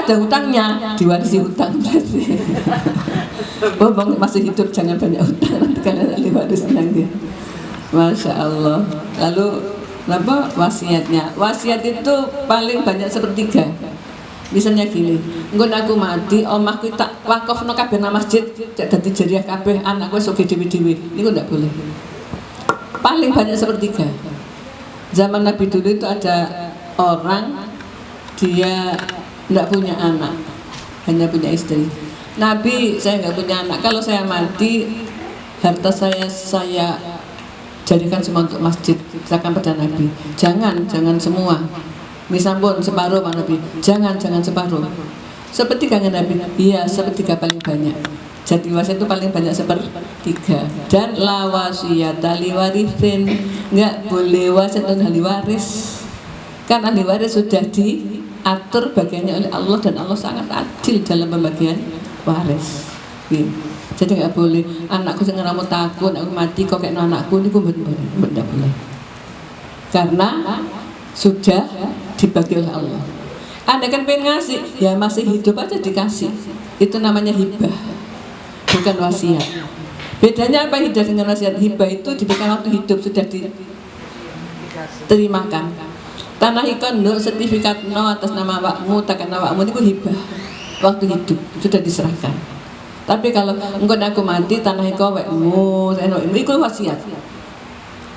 ada hutangnya, diwarisi hutang berarti. Bang masih hidup jangan banyak hutang, nanti kalian ahli waris nanti. Masya Allah. Lalu apa wasiatnya? Wasiat itu paling banyak sepertiga. Misalnya gini, engko aku mati, omahku tak wakafno kabeh nang masjid, cek dadi jariah kabeh, anakku soge dhewe-dhewe. Niku ndak boleh. Paling banyak sepertiga. Zaman Nabi dulu itu ada orang dia ndak punya anak, hanya punya istri. Nabi, saya nggak punya anak. Kalau saya mati, harta saya jadikan semua untuk masjid. Katakan pada Nabi, jangan semua. Misal pun separuh Pak Nabi, jangan separuh. Sepertiga Nabi, iya sepertiga paling banyak. Jadi wasiat itu paling banyak sepertiga. Dan la wasiyata li warithin, nggak boleh wasiat untuk ahli waris. Kan ahli waris sudah diatur bagiannya oleh Allah dan Allah sangat adil dalam pembagian waris. Jadi nggak boleh anakku sing ngramut aku, aku mati kok kayak anakku niku nggak boleh. Karena sudah dibagi oleh Allah. Anda kan pengen ngasih, ya masih hidup aja dikasih. Itu namanya hibah, bukan wasiat. Bedanya apa hibah dengan wasiat? Hibah itu diberikan waktu hidup, sudah diterimakan. Tanah ikon no sertifikat no atas nama awakmu, takkan awakmu itu hibah, waktu hidup sudah diserahkan. Tapi kalau engkau aku mati tanah ikon awakmu, itu wasiat.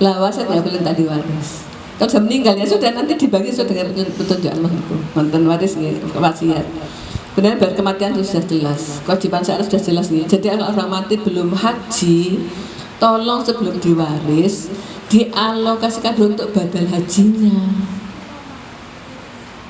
Lah wasiat nggak boleh tak diwaris. Kalau sudah meninggal ya sudah, nanti dibagi sudah dengan petunjuk Allah itu mantan waris nih wasiat. Kemudian berkematian itu sudah jelas, kewajiban saya sudah jelas nih. Jadi kalau orang mati belum haji, tolong sebelum diwaris dialokasikan untuk badal hajinya.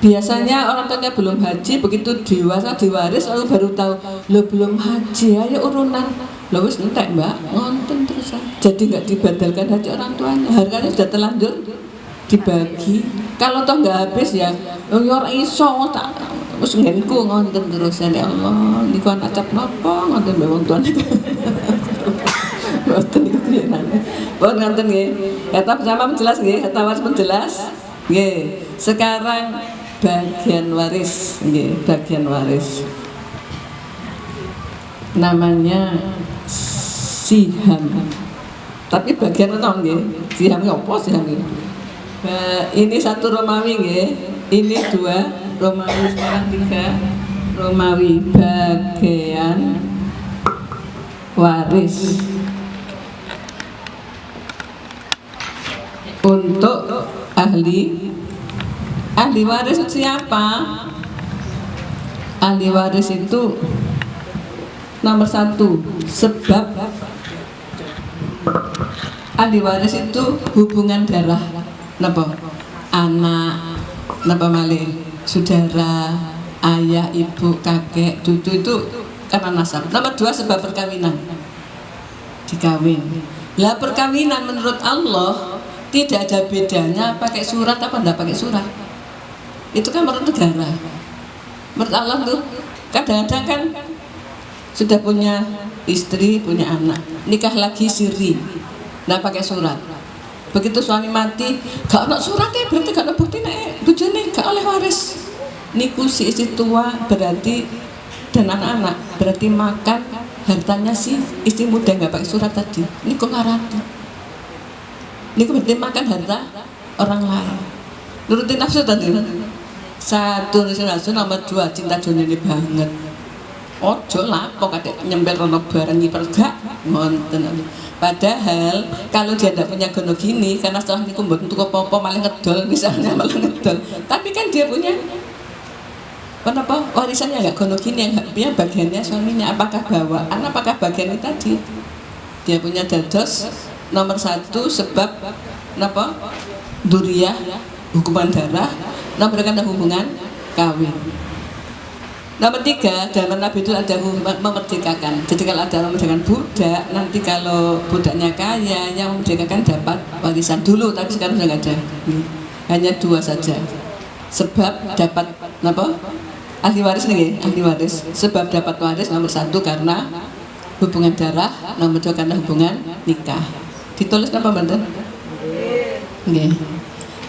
Biasanya orang tuanya belum haji, begitu dewasa diwaris lalu baru tahu lo belum haji, ayo urunan lo wis entek mbak ngonten terus. Jadi nggak dibadalkan haji orang tuanya, harganya sudah terlanjur dibagi. Kalau toh nggak habis ya ora iso tak wis ngenku ngonten terus. Ya Allah niku anak cap napa ngonten mbak wong tuane. Boten niku piye nane. Bon ngonten nggih. Kata bersama menjelas nggih, kata waris menjelas. Nggih. Sekarang bagian waris nggih, bagian waris. Namanya siham. Tapi bagian itu nggih. Siham apa siham nggih? Ini satu Romawi nggih, ini dua Romawi, sekarang tiga Romawi bagian waris untuk ahli waris siapa? Ahli waris itu nomor satu, sebab ahli waris itu hubungan darah. Napa? Anak, napa malih? Saudara, ayah, ibu, kakek, cucu itu karena nasab. Nomor dua sebab perkawinan. Dikawin. Lah perkawinan menurut Allah tidak ada bedanya pakai surat apa enggak pakai surat. Itu kan menurut negara. Menurut Allah tuh kadang-kadang kan sudah punya istri, punya anak, nikah lagi siri, enggak pakai surat. Begitu suami mati, gak ada suratnya, berarti gak ada bukti nek bojone gak oleh waris. Niku si istri tua berarti dan anak-anak berarti makan hartanya si istri muda nggak pakai surat tadi. Niku ngarati. Niku berarti makan harta orang lain. Nurutin nafsu tadi. Satu nafsu, nomor dua cinta dunia ini banget. Ojo lah, pokoknya nyembel rono barang nyiper gak ngonten. Padahal kalau dia tidak punya gono gini, karena setelah niku mboten tuku apa-apa malah ngedol misalnya malah ngedol. Tapi kan dia punya kenapa warisannya nggak gono gini, yang punya bagiannya suaminya, apakah bawaan, apakah bagian ini tadi dia punya dados nomor satu sebab kenapa duriyah hukuman darah, nomor kan hubungan kawin. Nomor tiga, dalam Nabi itu ada memerdekakan. Jadi kalau ada memerdekakan budak, nanti kalau budaknya kaya, yang memerdekakan dapat warisan dulu, tapi sekarang sudah nggak ada. Hanya dua saja. Sebab dapat apa? Ahli waris nih, ahli waris. Sebab dapat waris nomor satu karena hubungan darah, nomor dua karena hubungan nikah. Ditulis apa bener?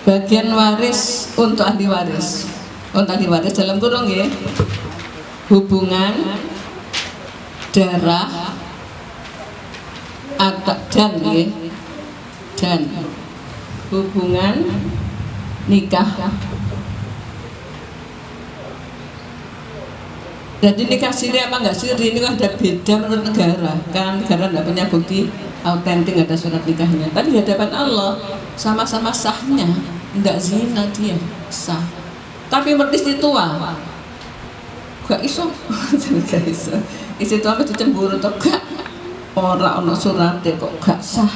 Bagian waris untuk ahli waris. ahli waris dalam kurung ya, hubungan darah atau dan ya, dan hubungan nikah. Jadi nikah siri apa enggak siri ini kan ada beda menurut negara, karena negara tidak punya bukti autentik, ada surat nikahnya. Tapi di hadapan Allah sama-sama sahnya, tidak zina dia sah. Tapi menurut istri tua gak iso, gak iso. Istri tua mesti cemburu atau gak, orang ono suratnya kok gak sah.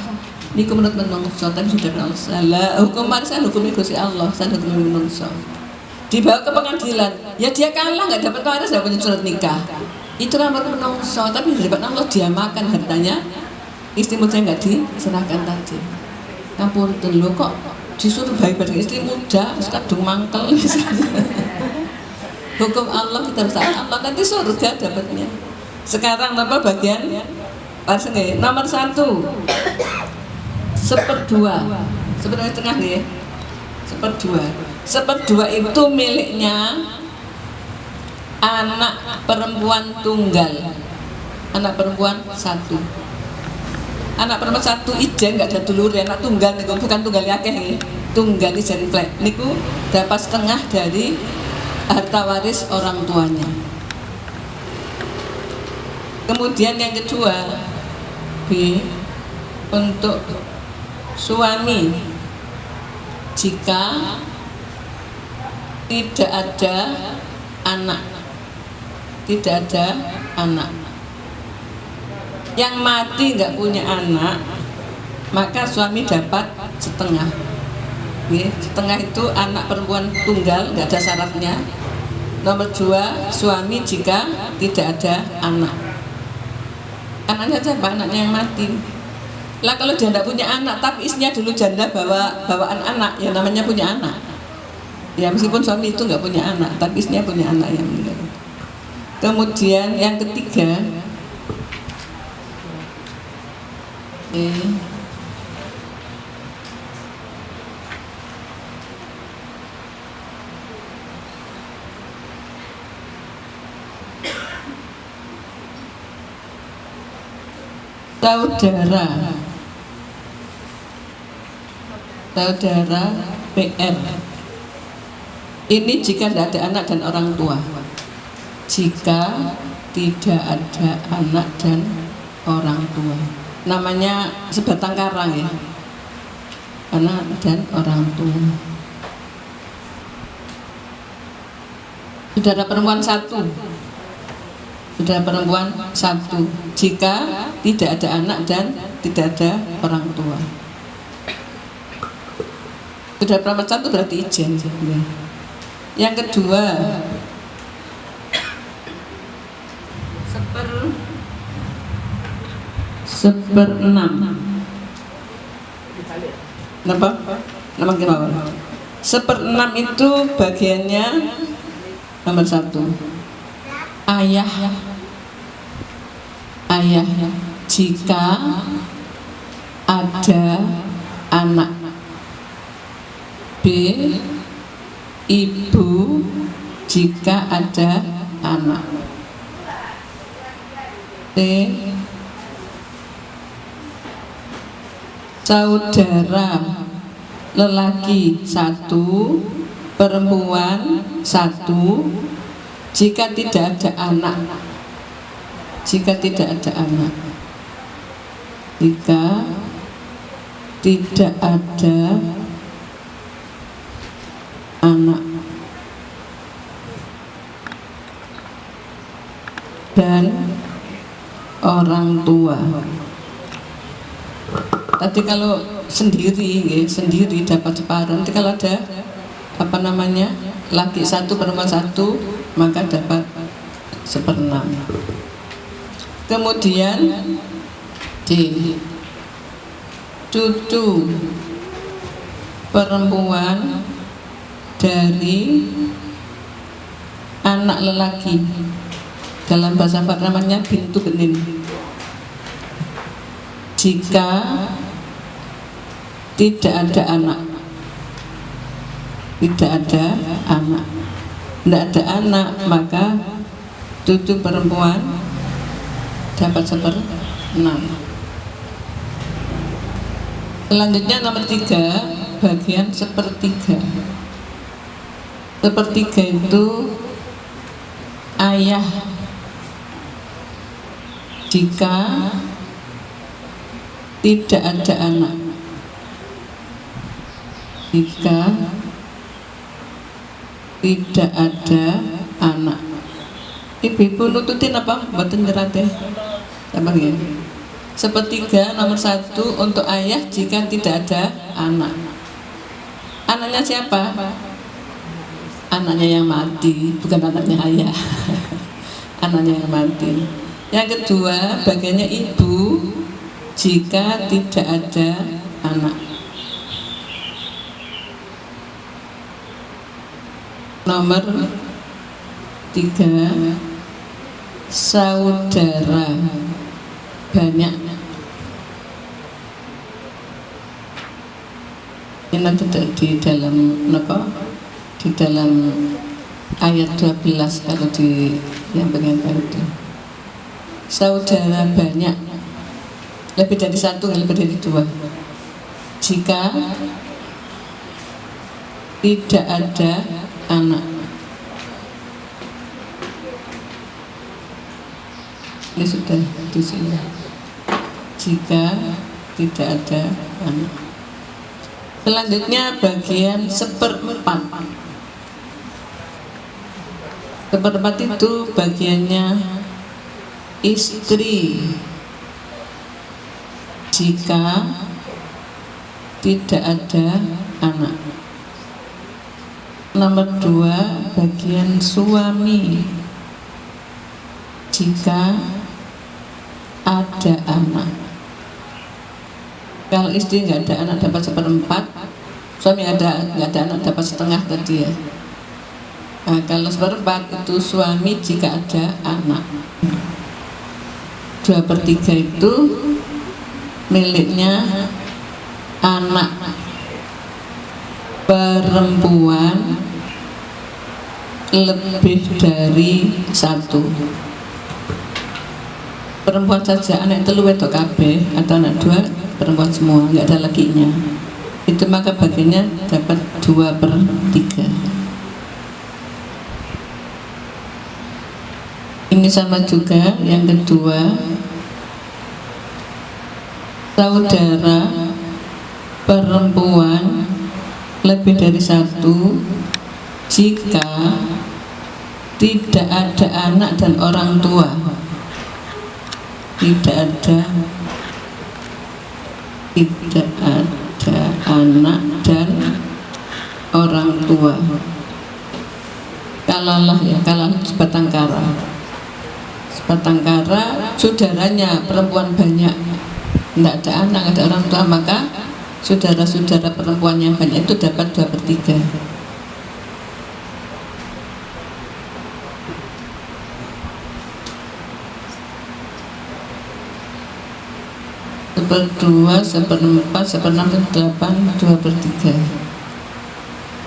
Ini menurut menungso, tapi sudah Allah salah. Hukum saya hukum Gusti Allah, saya hukum menungso. Dibawa ke pengadilan, ya dia kalah, nggak dapat waris, nggak punya surat nikah. Itu kan menurut menungso, tapi di depan Allah dia makan hartanya istri muda nggak diserahkan tadi. Ngapunten lo kok disuruh baik-baik istri muda, terus kadung mangkel misalnya. Hukum Allah kita harus taat Allah, nanti surga dapatnya. Sekarang apa bagian warisnya? Nomor 1 1/2, sebenarnya tengah nih, 1/2 itu miliknya anak perempuan tunggal, anak perempuan 1. Anak perempuan 1 ijen nggak ada dulur, anak tunggal niku bukan tunggal akeh, tunggal ijen plek niku dapat setengah dari harta waris orang tuanya. Kemudian yang kedua, B, untuk suami jika tidak ada anak, yang mati nggak punya anak, maka suami dapat setengah. Setengah itu anak perempuan tunggal, nggak ada syaratnya. Nomor 2, suami jika tidak ada anak. Anaknya siapa? Anaknya yang mati. Lah kalau dia tidak punya anak, tapi istrinya dulu janda bawaan anak, ya namanya punya anak. Ya meskipun suami itu nggak punya anak, tapi istrinya punya anak yang meninggal. Kemudian yang ketiga, saudara PR. Ini jika tidak ada anak dan orang tua. Jika tidak ada anak dan orang tua, namanya sebatang karang ya, anak dan orang tua. Saudara perempuan 1, saudara perempuan 1 jika tidak ada anak dan tidak ada orang tua. Saudara perempuan 1 berarti ijen ya. Yang kedua, seperenam. Kenapa? Nama kenapa? 1/6 itu bagiannya nomor 1. Ayah jika ada anak. B, ibu jika ada anak. C, saudara lelaki 1, perempuan 1 jika tidak ada anak. Jika tidak ada anak, jika tidak ada anak dan orang tua. Tadi kalau sendiri dapat separuh. Nanti kalau ada laki 1 perempuan 1 maka dapat 1/6. Kemudian D, cucu perempuan dari anak lelaki, dalam bahasa Arab namanya bintu benin. Jika tidak ada anak, tidak ada anak, maka cucu perempuan dapat 1/6. Selanjutnya nomor 3, bagian 1/3. 1/3 itu ayah jika tidak ada anak. Jika tidak ada anak. Ibu-ibu nututin apa? Mboten nyerat teh. Apa ya? 1/3 nomor 1 untuk ayah jika tidak ada anak. Anaknya siapa? Anaknya yang mati, bukan anaknya ayah. Anaknya yang mati. Yang kedua, bagiannya ibu jika tidak ada anak. Nomor 3, saudara banyak. Ini nanti di dalam apa? Di dalam ayat 12 kalau di yang bagian itu. Saudara banyak, lebih dari 1, lebih dari 2. Jika tidak ada anak. Ini sudah di sini. Jika tidak ada anak. Selanjutnya bagian 1/4. 1/4 itu bagiannya istri jika tidak ada anak. Nomor 2, bagian suami jika ada anak. Kalau istri nggak ada anak dapat 1/4, suami nggak ada anak dapat setengah tadi ya. Nah, kalau 1/4 itu suami jika ada anak. 2/3 itu miliknya anak perempuan lebih dari 1. Perempuan saja, anak telu wedok kabeh atau anak 2 perempuan semua, nggak ada lakinya. Itu maka bagiannya dapat 2/3. Ini sama juga yang kedua, saudara perempuan lebih dari 1 jika tidak ada anak dan orang tua. Tidak ada anak dan orang tua. Kalaulah ya, kalau sebatang kara. Sebatang kara saudaranya perempuan banyak, tidak ada anak, tidak ada orang tua, maka saudara-saudara perempuan yang banyak itu dapat 2/3. Seper-2, 1/4, 1/6, 8, 2/3.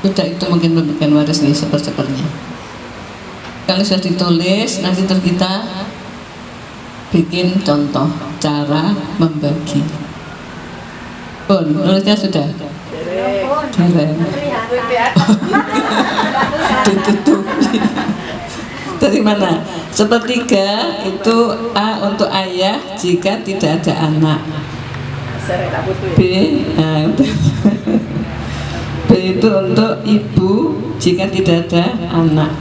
Sudah itu mungkin memberikan waris nih seper-sepernya. Kalau sudah ditulis, nanti kita bikin contoh cara membagi. Pun, nulisnya sudah? Dereng. Ditutupi. Dari mana? 1/3 itu A untuk ayah jika tidak ada anak. B, B itu untuk ibu jika tidak ada anak.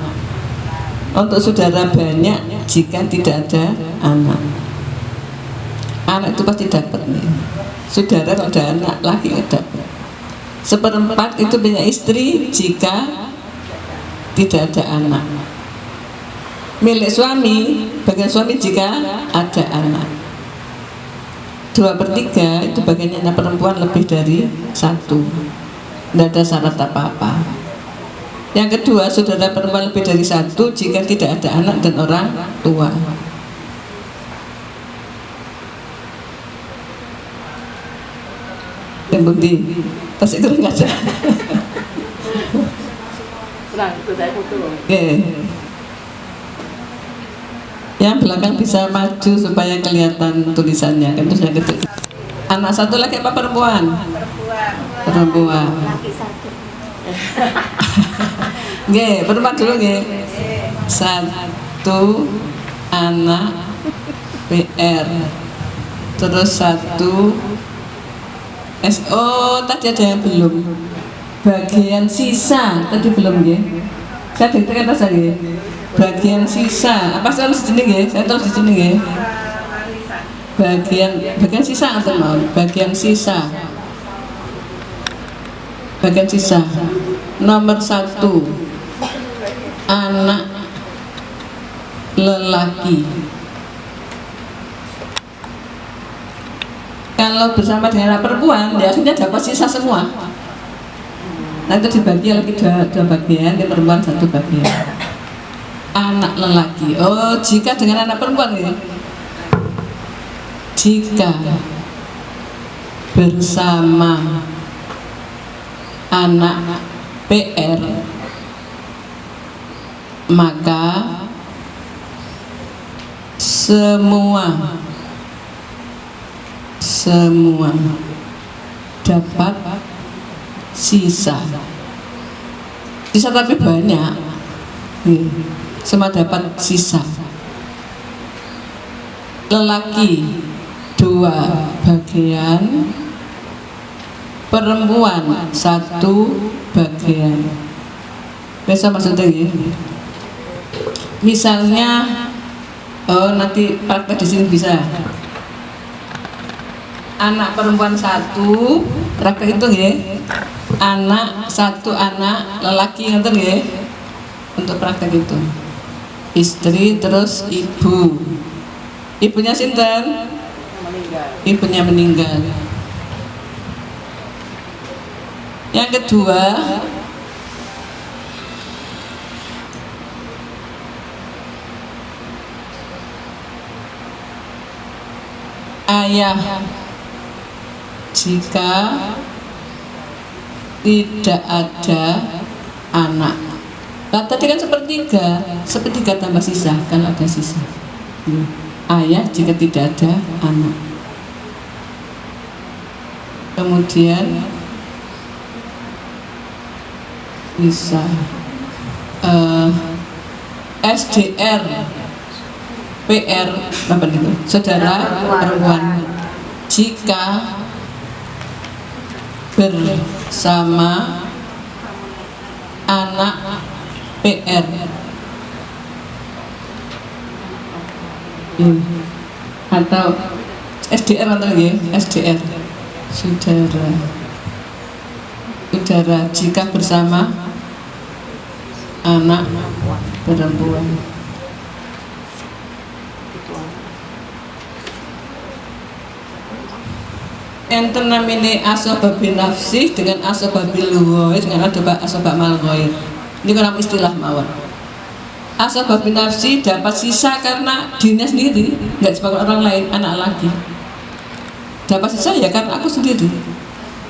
Untuk saudara banyak jika tidak ada anak. Anak itu pasti dapat nih. Saudara ada anak laki ada. 1/4 itu punya istri jika tidak ada anak. Milik suami, bagian suami jika ada anak. 2/3 itu bagiannya perempuan lebih dari 1. Tidak ada syarat apa-apa. Yang kedua, saudara perempuan lebih dari 1 jika tidak ada anak dan orang tua. Yang bukti, pasti itu nggak ada. Oke. Yang belakang bisa maju supaya kelihatan tulisannya. Kan terus yang kecil. Anak satu lagi apa perempuan? Perempuan. Laki satu. Oke, perempuan dulu nggih. Satu anak PR. Terus satu SO tadi ada yang belum. Bagian sisa tadi belum nggih. Saya ditekan atas nggih. Bagian sisa apa saya harus di sini nggih? Saya terus di sini nggih. Bagian sisa atau mau? Bagian sisa. Bagian sisa. Nomor 1 anak lelaki. Kalau bersama dengan anak perempuan, ya akhirnya dapat sisa semua. Nah itu dibagi lagi dua bagian, di perempuan 1 bagian. Anak lelaki. Oh, jika dengan anak perempuan ya? Jika bersama anak PR, maka semua dapat sisa tapi banyak. Semua dapat sisa. Lelaki 2 bagian, perempuan 1 bagian. Bisa maksudnya ya? Misalnya, oh nanti praktek di sini bisa. Anak perempuan 1, praktek itu ya. Anak 1 anak lelaki ngerti ya? Untuk praktek itu. Istri terus ibu. Ibunya sinten? Ibunya meninggal. Yang kedua, ayah jika tidak ada anak. Nah, tadi kan sepertiga tambah sisa kalau ada sisa. Ayah jika tidak ada anak. Kemudian bisa SDR PR apa itu? Saudara perempuan jika bersama anak PR atau SDR atau ya SDR saudara jika bersama anak perempuan. Enten namine asobabil nafsi dengan asobabil ghair dengan ada asobab mal ghair. Ini kan istilah mawon. Asobabil nafsi dapat sisa karena dirinya sendiri, nggak sebagai orang lain, anak laki. Dapat sisa ya kan aku sendiri.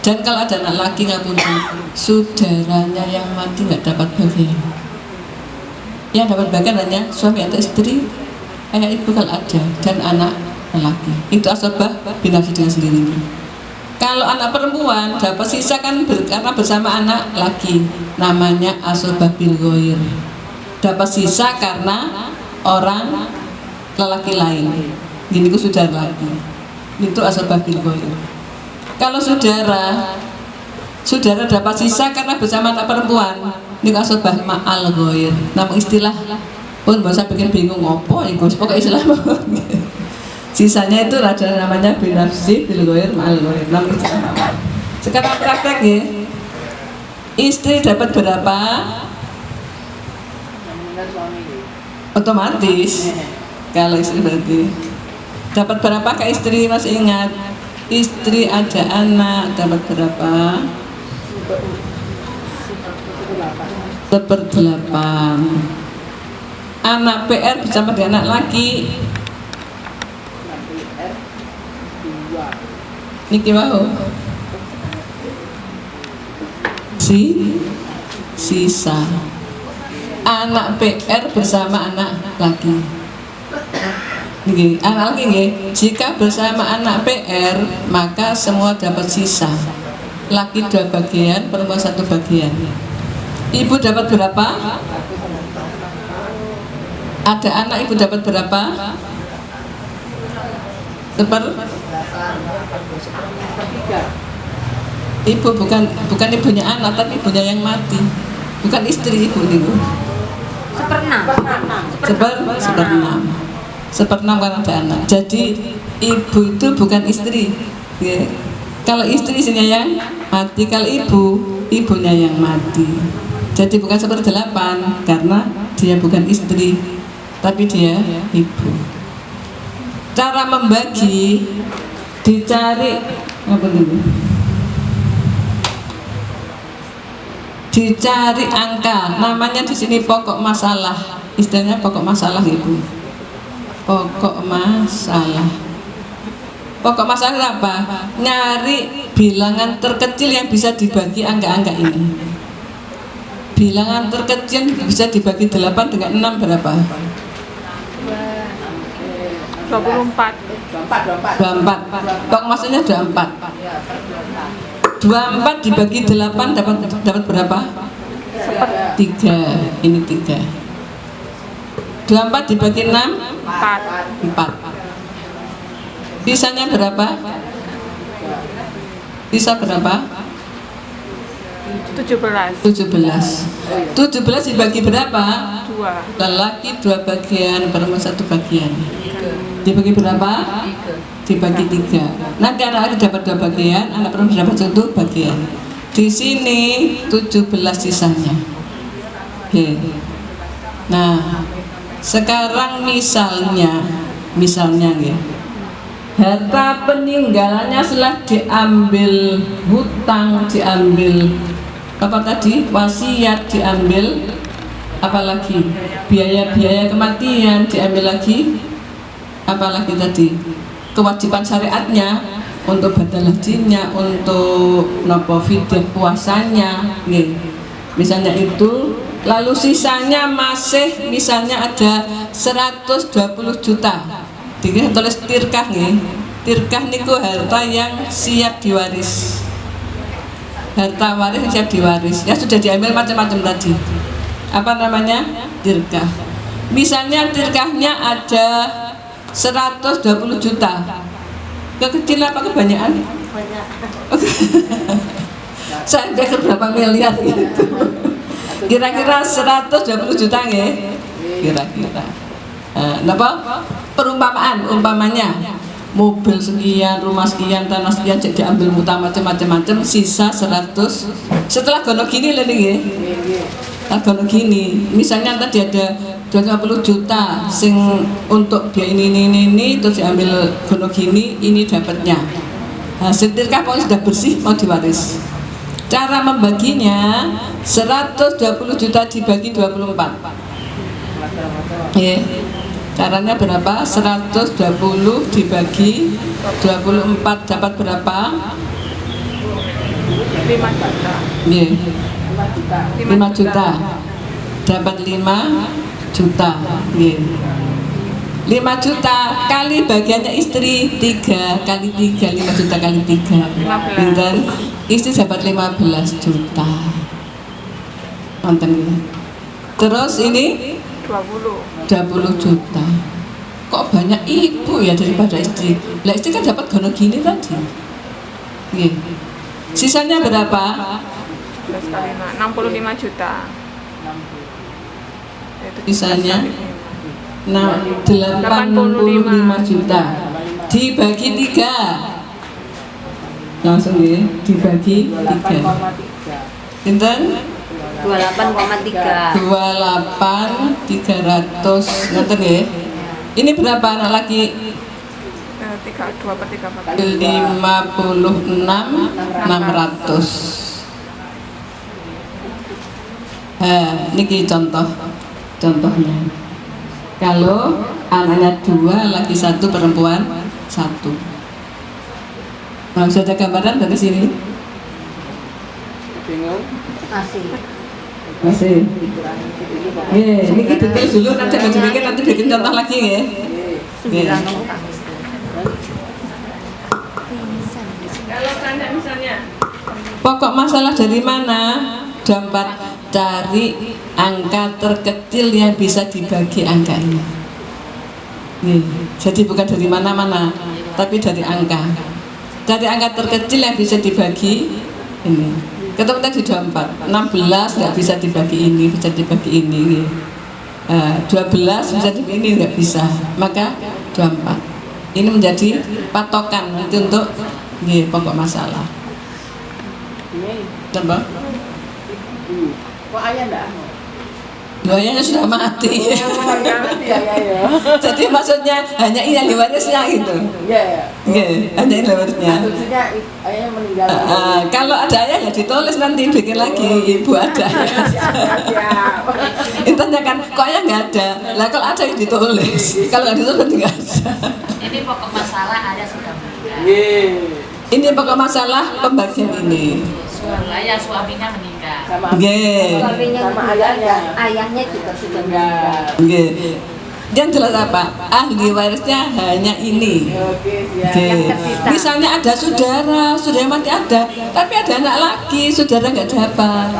Dan kalau ada anak laki ngapunten, saudaranya yang mati nggak dapat bagian. Yang dapat bagian hanya suami atau istri, ayah ibu kalau ada, dan anak laki. Itu asobah binafsi dengan sendirinya. Kalau anak perempuan dapat sisa kan karena bersama anak laki, namanya asobabil ghair. Dapat sisa karena orang lelaki lain. Ini ku saudara lagi. Itu asobabil ghair. Kalau saudara dapat sisa karena bersama anak perempuan, ini asobah ma'al ghair. Nama istilah pun bahasa bikin bingung apa ya Gus, pokoknya istilah sisanya itu ada namanya binafsi bil ghair ma'al ghair. Sekarang praktek ya. Istri dapat berapa? Otomatis. Kalau istri berarti dapat berapa ke istri, masih ingat? Istri ada anak dapat berapa? 1/8. Anak PR bersama dengan anak laki niki wau sisa anak PR bersama anak laki. Nggih, anak laki nggih. Jika bersama anak PR, maka semua dapat sisa. Laki 2 bagian, perempuan 1 bagian. Ibu dapat berapa? Ada anak, ibu dapat berapa? Ibu bukan ibunya anak, tapi ibunya yang mati. Bukan istri ibu nih. Seperenam karena ada anak. Jadi ibu itu bukan istri. Ya. Kalau istri istrinya yang mati, kalau ibunya yang mati. Jadi bukan 1/8 karena dia bukan istri, tapi dia ibu. Cara membagi dicari apa ini? Dicari angka, namanya di sini pokok masalah, istilahnya pokok masalah ibu. Pokok masalah. Pokok masalah apa? Nyari bilangan terkecil yang bisa dibagi angka-angka ini. Bilangan terkecil bisa dibagi 8 dengan 6 berapa? 24. 24. Pokok masalahnya 24. 24 dibagi 8 dapat berapa? 3. Ini 3. 24 dibagi 6? 4. Sisanya berapa? Sisa berapa? 17 dibagi berapa? 2. Lelaki 2 bagian, perempuan 1 bagian. Dibagi berapa? Dibagi 3. Nanti anak laki dapat 2 bagian, anak perempuan dapat 1 bagian. Di sini 17 sisanya. Oke. Nah, sekarang misalnya ya. Harta peninggalannya setelah diambil hutang, diambil apa tadi? Wasiat diambil, apalagi biaya-biaya kematian diambil lagi, apalagi tadi kewajiban syariatnya untuk badal hajinya, untuk nopo fidyah puasanya, misalnya itu. Lalu sisanya masih misalnya ada 120 juta. Dikira tulis tirkah nih. Tirkah niku harta yang siap diwaris. Harta waris yang siap diwaris. Ya sudah diambil macam-macam tadi. Apa namanya? Tirkah. Misalnya tirkahnya ada 120 juta. Kekecil apa kebanyakan? Banyak. Saya pikir berapa miliar gitu. Kira-kira 120 juta nggih? Kira-kira. Napa? Umpamanya mobil sekian, rumah sekian, tanah sekian jadi diambil muta macam-macam, sisa 100. Setelah gono gini lho nggih. Gono gini. Misalnya tadi ada 250 juta sing untuk biaya ini terus diambil gono gini, ini dapatnya. Setirkah pokoknya sudah bersih mau diwaris. Cara membaginya 120 juta dibagi 24. Caranya berapa? 120 dibagi 24 dapat berapa? 5 juta. 5 juta. Dapat 5 juta. 5 juta kali bagiannya istri 3 kali 3, 5 juta kali 3. Dan istri dapat 15 juta. Nonton ini. Terus ini 20 juta. Kok banyak ibu ya daripada istri? Lah istri kan dapat gono gini tadi. Sisanya berapa? 65 juta. Sisanya 85 juta dibagi 3 langsung ya, dibagi 3 Inten 28,3 300 ngerti ya. Ini berapa anak laki? 56.600. Niki contohnya. Kalau anaknya 2, laki 1, perempuan 1. Nah, sudah ada gambaran dari sini? masih Masih. Ini kita tulis dulu, nanti nanti bikin contoh lagi ya. Kalau tanda misalnya Pokok masalah dari mana? Dapat cari angka terkecil yang bisa dibagi angka ini. Jadi bukan dari mana-mana, tapi dari angka. Dari angka terkecil yang bisa dibagi ini. Ketemu tadi 24, 16 nggak bisa dibagi ini, bisa dibagi ini. 12 bisa dibagi ini nggak bisa, maka 24. Ini menjadi patokan nanti untuk pokok masalah. Coba. Kok ayah enggak? Ayahnya sudah mati. Jadi maksudnya hanya ini yang diwarisnya gitu. Iya. Hanya ini warisnya. Maksudnya ayahnya meninggal. Kalau ada ayah ya ditulis nanti bikin lagi ibu ada. Itu tanyakan kok ayah nggak ada. Lah kalau ada yang ditulis. Kalau nggak ditulis berarti nggak ada. Ini pokok masalah ada sudah meninggal. Ini pokok masalah pembagian ini. Suaminya meninggal. Sama Suaminya sama meninggal, ayahnya juga sudah meninggal. Yang jelas apa? Ahli warisnya hanya ini. Oke, siap. Yang tersisa. Misalnya ada saudara mati ada, tapi ada anak lagi, saudara nggak dapat.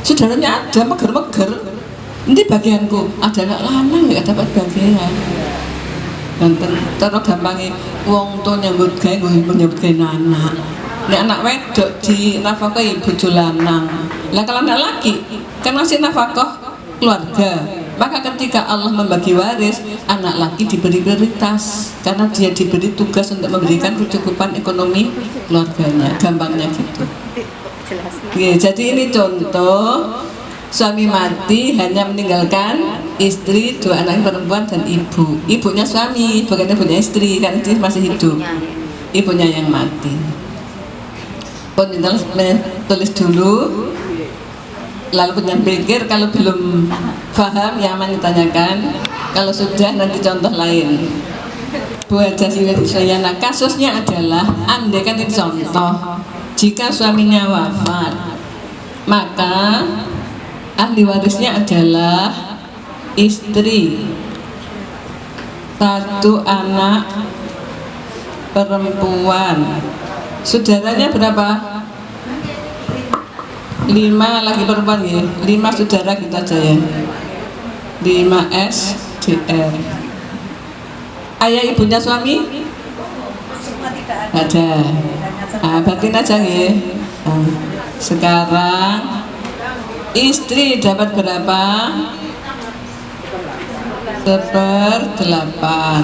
Saudaranya ada, meger-meger. Nanti bagianku, ada anak lanang nggak dapat bagian. Dan terus gampangnya, wong tuh nyambut gawe, nyambut gawe anak. Nek anak wedok di nafkahi bojo lanang. Lah kalau anak laki kan masih nafkah keluarga. Maka ketika Allah membagi waris, anak laki diberi prioritas karena dia diberi tugas untuk memberikan kecukupan ekonomi keluarganya. Gampangnya gitu. Jadi ini contoh suami mati hanya meninggalkan istri, 2 anak perempuan dan ibu. Ibunya suami, bukan ibunya istri, kan istri masih hidup. Ibunya yang mati. Pun tulis dulu, lalu punya pikir, kalau belum paham ya aman ditanyakan, kalau sudah nanti contoh lain. Bu Haja Sayana, kasusnya adalah andaikan ini contoh, jika suaminya wafat, maka ahli warisnya adalah istri, 1 anak perempuan. Saudaranya berapa? 5 lagi perempuan ya. 5 saudara kita aja ya. 5 SDR. Ayah ibunya suami? Ada. Batin aja ya. Sekarang istri dapat berapa? 1/8.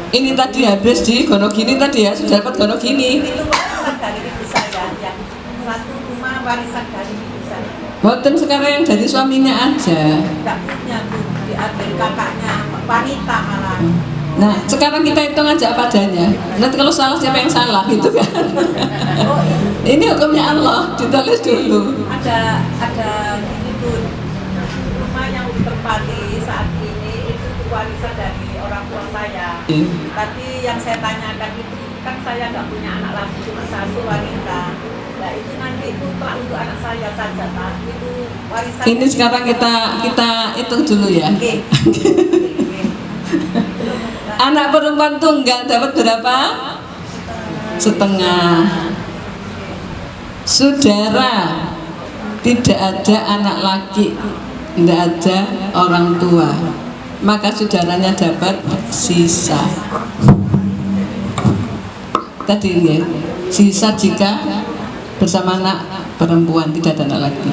Ini tadi habis di Gonogini tadi ya, sudah dapat Gonogini. Itu warisan dari ibu saya, yang 1 rumah warisan dari ibu saya. Boten sekarang yang dari suaminya aja. Tidak punya tuh, diambil kakaknya wanita malah. Nah sekarang kita hitung aja apa adanya. Nanti kalau salah siapa yang salah gitu kan. Oh, Ini hukumnya Allah, ditulis dulu. ada gini tuh, rumah yang ditempati saat ini itu warisan dari orang tua saya. Tapi yang saya tanyakan itu kan saya nggak punya anak lagi, cuma 1 wanita. Nah itu nanti putra untuk anak saya saja, Pak. Itu warisan. Ini sekarang kita hitung dulu ya. Oke. Anak perempuan tunggal dapat berapa? 1/2. Saudara tidak ada anak laki, tidak ada orang tua, maka saudaranya dapat sisa. Tadi ya, sisa jika bersama anak perempuan, tidak ada anak laki.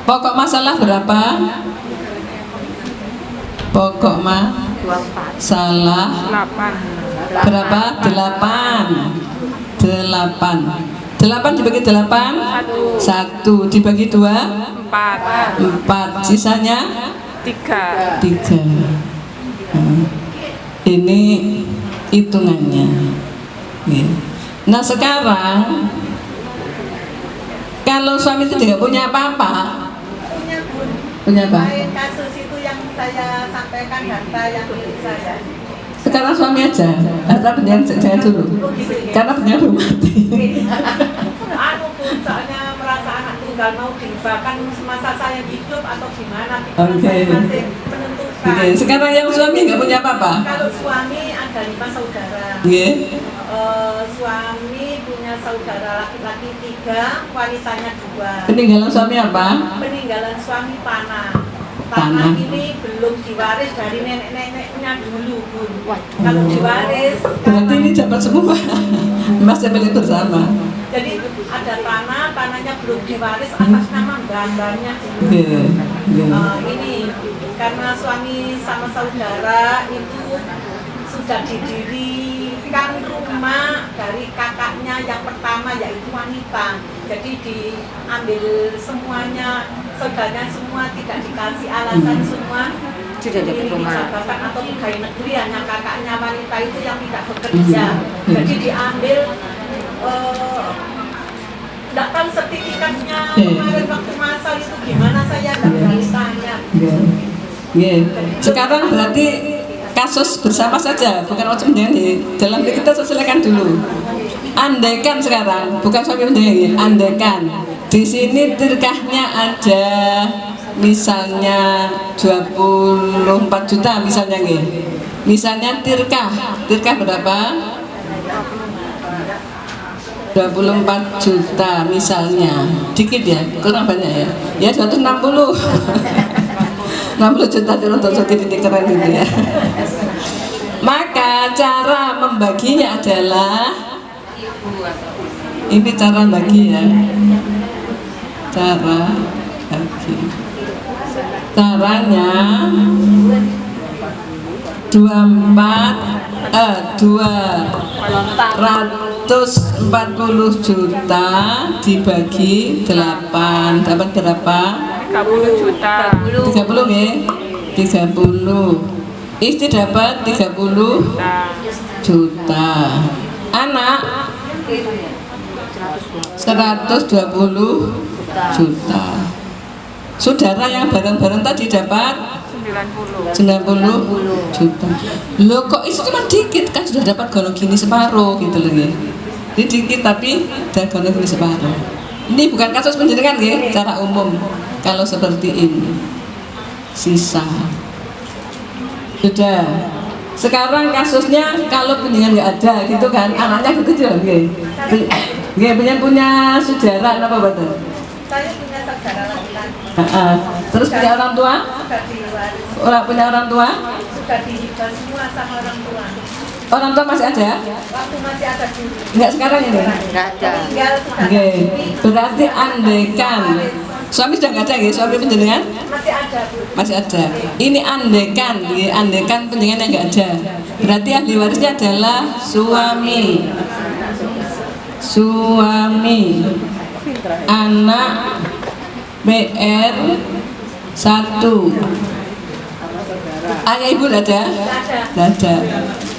Pokok masalah berapa? Pokok masalah 8. berapa? 8 dibagi 8 1 dibagi 2 4 sisanya 3. 3. Ini hitungannya. Nah sekarang kalau suami itu tidak punya apa-apa, punya apa? Lain kasus itu yang saya sampaikan harta yang milik saya. Sekarang suami aja, harta penjangan saya dulu, karena penjangan belum mati. Anu pun soalnya merasa anak tunggal mau diubahkan semasa saya hidup atau gimana, Oke. saya masih menentukan. Oke, sekarang yang suami nggak punya apa-apa? Kalau suami ada 5 saudara. Iya. Suami punya saudara laki-laki 3, wanitanya 2. Peninggalan suami apa? Peninggalan suami panah. Panah. Tanah ini belum diwaris dari nenek-neneknya dulu, Bun. Kalau diwaris, Berarti ini dapat semua. Masih milik bersama. jadi ada tanahnya belum diwaris atas nama mbah-mbahnya dulu. Iya. Iya. Ini karena suami sama saudara itu sudah didirikan rumah dari kakaknya yang pertama yaitu wanita. Jadi diambil semuanya, saudaranya semua tidak dikasih alasan semua. Sudah dapat rumah. Jabatan atau pegawai negeri, hanya kakaknya wanita itu yang tidak bekerja. Jadi diambil tidak tahu sertifikatnya kemarin waktu masal itu gimana, saya tidak berani tanya. Iya. Iya. Sekarang berarti kasus bersama saja, bukan macam ini. Dalam diri kita selesaikan dulu. Andaikan sekarang, bukan suami mendengar, andaikan di sini tirkahnya ada misalnya 24 juta misalnya nggih. Misalnya tirkah berapa? 24 juta misalnya. Dikit ya, kurang banyak ya. Ya 160. 60 juta itu untuk segini keren gitu ya. Maka cara membaginya adalah ini cara bagi ya. Cara bagi. Caranya 240 juta dibagi 8 dapat berapa? 30 juta. 30 nggih. 30. Istri dapat 30 juta. Anak 120 juta. Saudara yang bareng-bareng tadi dapat 90 juta. Loh kok itu cuma dikit, kan sudah dapat golong gini separuh gitu loh ya. Ini dikit tapi udah golong gini separuh. Ini bukan kasus penjenengan ya, cara umum. Kalau seperti ini sisa sudah. Sekarang kasusnya kalau penjenengan nggak ada gitu kan, anaknya kecil nggih. Nggih punya saudara apa betul? Saya punya saudara laki-laki. Terus punya orang tua? Sudah diwaris, Orang punya orang tua? sudah dihibah semua sama orang tua. Orang tua masih ada? Waktu masih ada dulu. Enggak sekarang ini? Enggak ada. Tinggal sudah Oke, berarti andaikan suami sudah nggak ada ya, suami penjenengan masih ada, Bu. masih ada. Ini andaikan, ya, andaikan penjenengan yang nggak ada. Berarti ahli warisnya adalah suami, anak BR 1. Ayah ibu nggak ada? Nggak ada.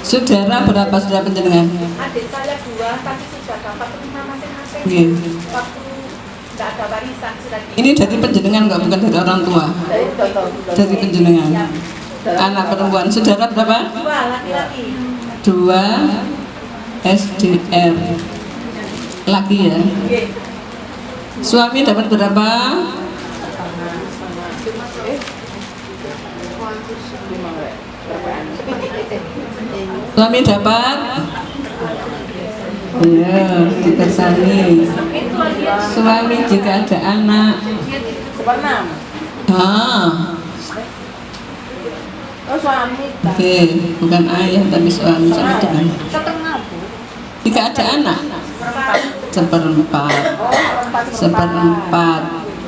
Saudara berapa saudara penjenengan? Adik saya 2, tapi sudah dapat rumah masing-masing. Oke. Waktu tidak ada warisan sudah Ini dari penjenengan nggak, bukan dari orang tua? Dari penjenengan. Anak perempuan. Saudara berapa? 2 laki-laki. 2 SDR laki ya. Nggih. Suami dapat berapa? Suami dapat? Iya, ditersani. Suami jika ada anak. 6. Oh suami. Oke, bukan ayah tapi suami sama dengan. Setengah, Bu. Jika ada anak, seperempat.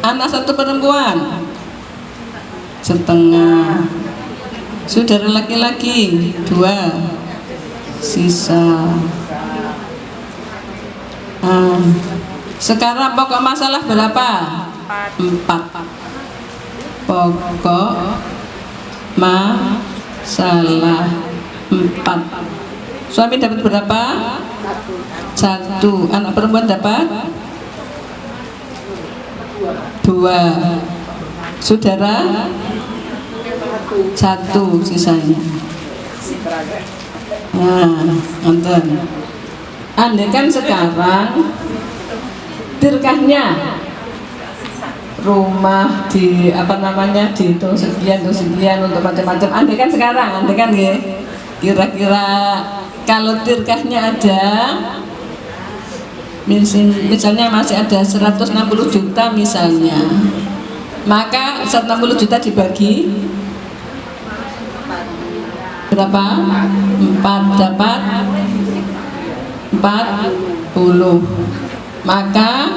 Anak 1 perempuan, setengah. Saudara laki-laki 2, sisa. Sekarang pokok masalah berapa? 4. Pokok masalah 4. Suami dapat berapa? 1. Anak perempuan dapat 2. Saudara 1 sisanya. Nonton. Andaikan sekarang tirkahnya rumah di apa namanya dihitung sekian untuk macam-macam. Andai kan sekarang, andai kan ya, kira-kira kalau tirkahnya ada, misalnya masih ada 160 juta misalnya, maka 160 juta dibagi berapa? 4 dapat 40. Maka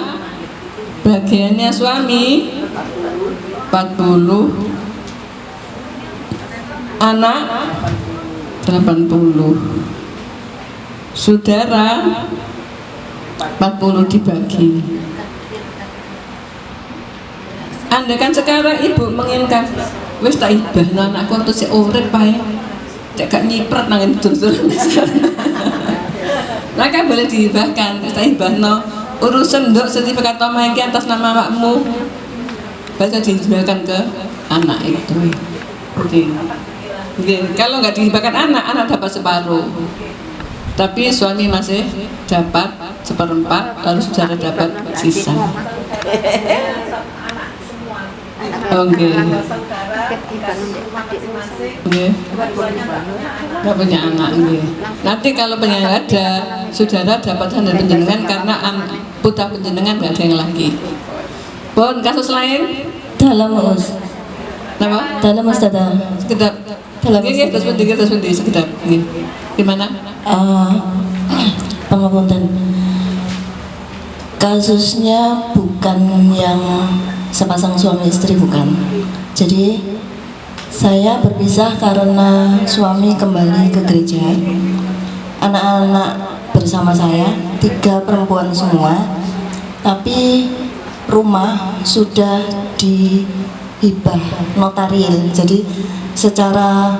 bagiannya suami 40, anak 80, saudara 40 dibagi. Anda kan sekarang ibu menginginkan wis tak ibah anakku untuk si urip pae cek gak nyipret nangin dur-dur maka boleh dihibahkan. Wis tak ibahno urusan nduk sertifikat omah iki atas nama makmu bisa dihibahkan ke anak itu. Oke. Kalau nggak dihibahkan anak dapat separuh, tapi suami masih dapat 1/4, lalu saudara dapat sisa. Oke. Oke. Nggak punya anak. Nanti kalau pengen ada, saudara dapat dari penjenengan karena putra penjenengan nggak ada yang lagi. Pun kasus lain? Dalam us. Apa? Dalam Ustazah. Sekedap. Dalam Ini terus penting sekedap. Gimana? Pangapunten. Kasusnya bukan yang sepasang suami istri, bukan. Jadi saya berpisah karena suami kembali ke gereja. Anak-anak bersama saya 3 perempuan semua, tapi rumah sudah dihibah notaril. Jadi secara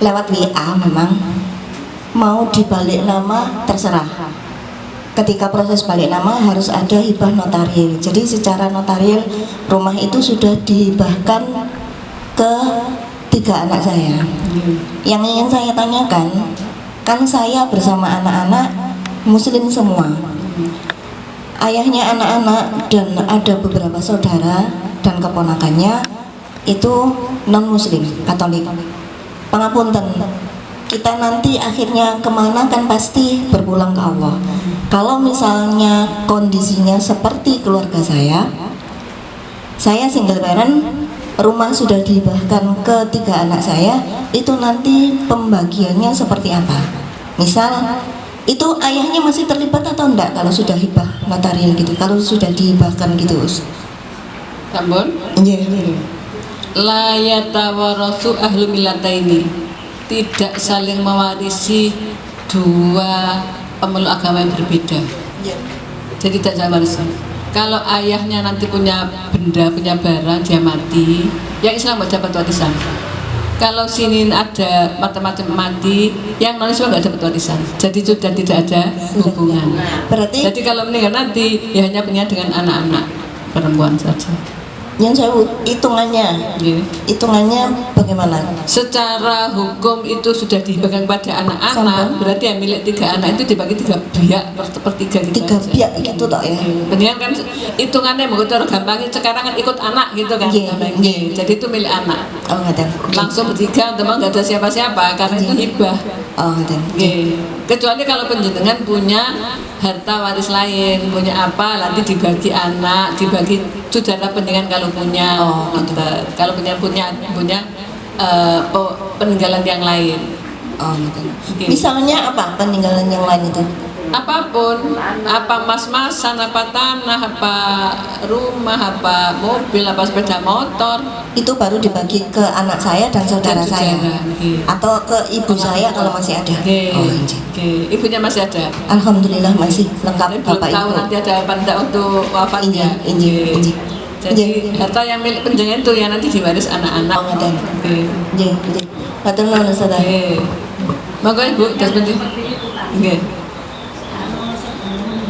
lewat WA memang mau dibalik nama terserah. Ketika proses balik nama harus ada hibah notaril. Jadi secara notaril rumah itu sudah dihibahkan ke 3 anak saya. Yang ingin saya tanyakan, kan saya bersama anak-anak muslim semua. Ayahnya anak-anak dan ada beberapa saudara dan keponakannya itu non muslim, Katolik. Pangapunten, kita nanti akhirnya kemana kan pasti berpulang ke Allah. Kalau misalnya kondisinya seperti keluarga saya single parent, rumah sudah dihibahkan ke 3 anak saya, itu nanti pembagiannya seperti apa? Misal itu ayahnya masih terlibat atau enggak kalau sudah hibah notaril gitu, kalau sudah dihibahkan gitu, Sampun? Iya. La yatawarasu ahlu millataini, tidak saling mewarisi 2 pemeluk agama yang berbeda. Jadi tidak saling mewarisi. Kalau ayahnya nanti punya benda, punya barang, dia mati, yang Islam nggak dapat warisan. Kalau sini ada macam-macam mati, yang non Islam nggak dapat warisan. Jadi sudah tidak ada hubungan. Berarti Jadi kalau meninggal nanti, ya hanya punya dengan anak-anak perempuan saja. yang saya hitungannya bagaimana? Secara hukum itu sudah dibagi pada anak-anak, berarti yang milik 3 anak itu dibagi 3 biak per 3 gitu 3 aja. biak gitu toh ya. Mendingan kan hitungannya mengukur gampangnya sekarang kan ikut anak gitu kan. Jadi itu milik anak. Oh nggak ada. Langsung bertiga teman nggak ada siapa-siapa karena itu hibah. Oh nggak ada. Kecuali kalau penjenengan punya harta waris lain, punya apa nanti dibagi anak, dibagi saudara penjenengan kalau punya. Gitu. Kalau punya peninggalan yang lain. Oh gitu. Misalnya apa peninggalan yang lain itu? Apapun, apa mas-masan, apa tanah, apa rumah, apa mobil, apa sepeda motor, Itu baru dibagi ke anak saya dan saudara Dan saya, saudara, atau ke ibu saya kalau masih ada. Oh, iya. Ibunya masih ada. Alhamdulillah masih lengkap Belum bapak tahu ibu. nanti ada apa enggak untuk wafatnya. Injih. Jadi harta yang milik penjenengan itu yang nanti diwaris anak-anak. Oh, ngoten. Oke. Nggih. Matur nuwun Ustazah. Oke. Monggo Ibu, das penting. Nggih.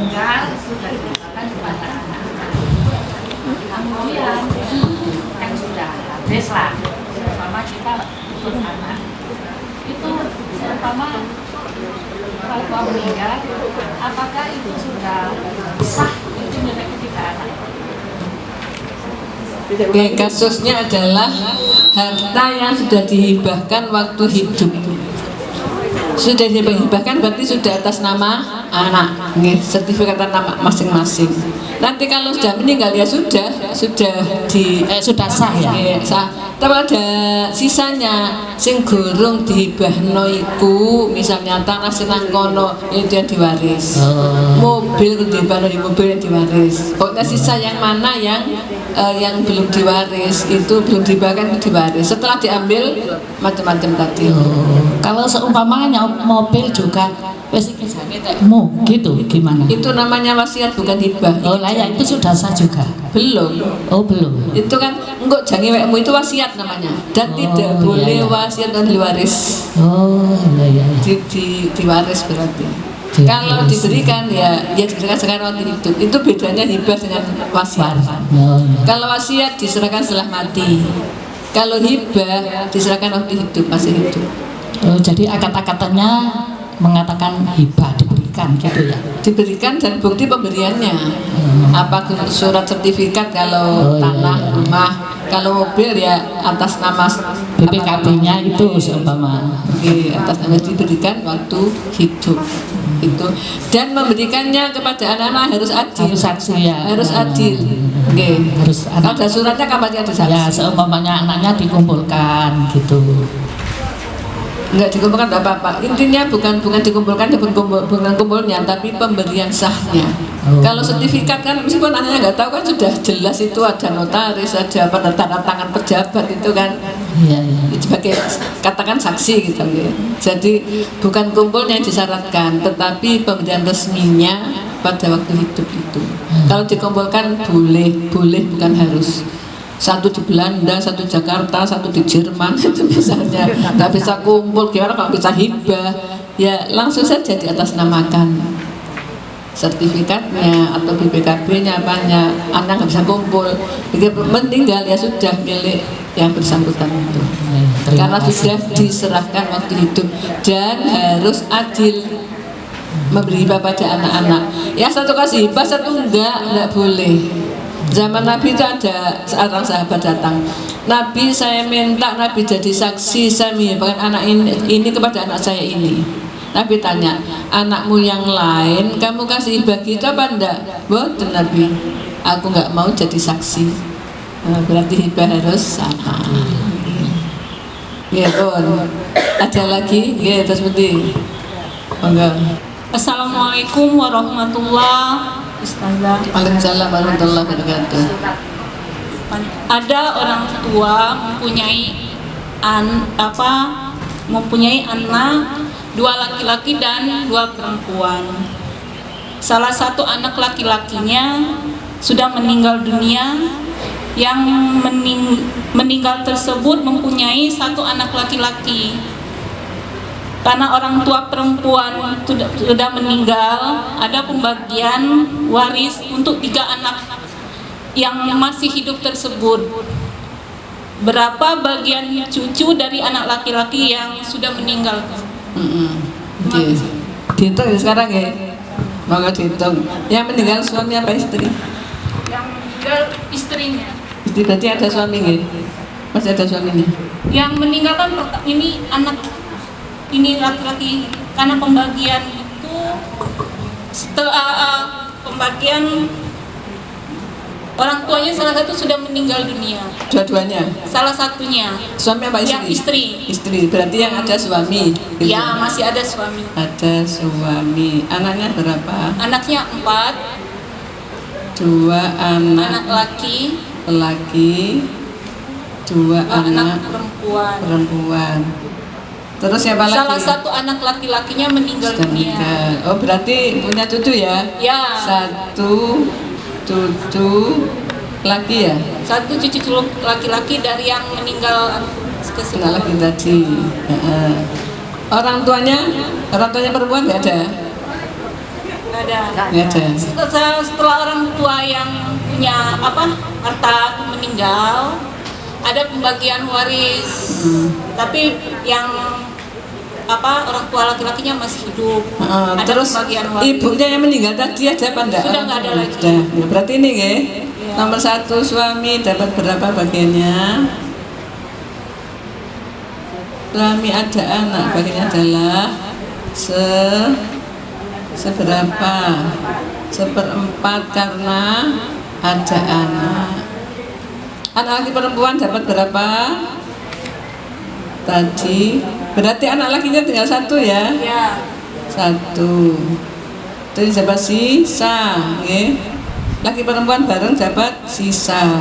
Meninggal sudah diberikan kepada anak-anak. Kemudian kan sudah habis lah. Terutama kita ikut anak. Itu terutama kalau meninggal, apakah itu sudah sah memiliki 3 anak. Oke, kasusnya adalah harta yang sudah dihibahkan waktu hidup. Sudah dihibahkan berarti sudah atas nama anak, sertifikat nama masing-masing. Nanti kalau sudah meninggal ya sudah sudah sah ya. Sah. Tapi ada sisanya sing gurung dihibahno iku, misalnya tanah sinang kono itu yang diwaris. Mobil dihibahno mobil yang diwaris. Pokoknya sisa yang mana yang belum diwaris itu belum dihibahkan itu diwaris. Setelah diambil macam-macam tadi. Kalau seumpamanya mobil juga wis mu gitu gimana? Itu namanya wasiat bukan hibah. Oh lah ya itu sudah sah juga. Belum. Oh belum. Itu kan enggak jangi wekmu itu wasiat namanya. Dan tidak boleh wasiat dan diwaris. Oh iya. Diwaris berarti. Kalau diberikan ya diberikan sekarang waktu hidup. Itu bedanya hibah dengan wasiat. Kalau wasiat diserahkan setelah mati. Kalau hibah diserahkan waktu hidup, masih hidup. Oh, jadi akad-akatannya mengatakan hibah diberikan gitu ya? Diberikan dan bukti pemberiannya. Apa surat sertifikat kalau tanah, rumah, kalau mobil ya atas nama BPKB-nya itu seumpama. Atas nama diberikan waktu hidup. Itu dan memberikannya kepada anak-anak harus adil. Harus saksi ya. Harus adil. Harus ada suratnya kapan ada saksi? Ya seumpamanya anaknya dikumpulkan gitu. Enggak dikumpulkan enggak apa-apa. Intinya bukan dikumpulkan, bukan kumpulnya, tapi pemberian sahnya. Kalau sertifikat kan meskipun anaknya nggak tahu kan sudah jelas itu ada notaris, ada tanda tangan pejabat itu kan. Iya. Sebagai katakan saksi gitu. Jadi bukan kumpulnya yang disyaratkan, tetapi pemberian resminya pada waktu hidup itu. Kalau dikumpulkan boleh bukan harus. Satu di Belanda, satu di Jakarta, satu di Jerman itu misalnya nggak bisa kumpul, gimana kalau bisa hibah ya langsung saja di atas namakan sertifikatnya atau BPKB-nya apanya, anak nggak bisa kumpul begitu meninggal ya sudah milik yang bersangkutan itu karena sudah diserahkan waktu hidup dan harus adil memberi hibah pada anak-anak ya satu kasih hibah satu enggak boleh. Zaman Nabi itu ada seorang sahabat datang, Nabi saya minta Nabi jadi saksi saya menghibahkan anak ini kepada anak saya ini. Nabi tanya, anakmu yang lain kamu kasih hibah gitu apa enggak? Betul Nabi, aku nggak mau jadi saksi. Berarti hibah harus sama. Ya Bon, ada lagi? Ya terus seperti enggak. Assalamualaikum warahmatullahi wabarakatuh. Waalaikumsalam warahmatullahi wabarakatuh. Ada orang tua mempunyai anak 2 laki-laki dan 2 perempuan. Salah satu anak laki-lakinya sudah meninggal dunia. Yang meninggal tersebut mempunyai 1 anak laki-laki. Karena orang tua perempuan sudah meninggal, ada pembagian waris untuk 3 anak yang masih hidup tersebut. Berapa bagian cucu dari anak laki-laki yang sudah meninggal? Dihitung ya sekarang ya, maka dihitung. Yang meninggal suami apa istri? Yang meninggal istrinya. Istri berarti ada suami ya? Masih ada suaminya? Yang meninggal kan ini anak. Ini laki-laki karena pembagian itu setelah pembagian orang tuanya salah satu sudah meninggal dunia. Dua-duanya? Salah satunya. Suami apa istri? Yang istri. Istri berarti yang ada suami. Gitu. Ya masih ada suami. Ada suami. Anaknya berapa? Anaknya 4. 2 anak laki. 2 anak perempuan. Terus siapa lagi? Salah satu anak laki-lakinya meninggal dunia. Oh berarti punya cucu ya? Ya. 1 cucu laki ya? 1 cucu laki-laki dari yang meninggal laki tadi. Orang tuanya perempuan nggak ada? Nggak ada. Setelah orang tua yang punya harta meninggal, ada pembagian waris. Tapi yang orang tua laki-lakinya masih hidup. Ada Terus pembagian waris. ibunya yang meninggal tadi ada apa enggak? Sudah nggak ada lagi. Sudah. Ya, berarti ini ya. Nomor 1 suami dapat berapa bagiannya? Suami ada anak, bagiannya adalah seberapa? 1/4 karena ada anak. Anak laki perempuan dapat berapa? Tadi berarti anak lakinya tinggal 1 ya? Ya. 1. Itu dapat sisa, nggih. Laki perempuan bareng dapat sisa.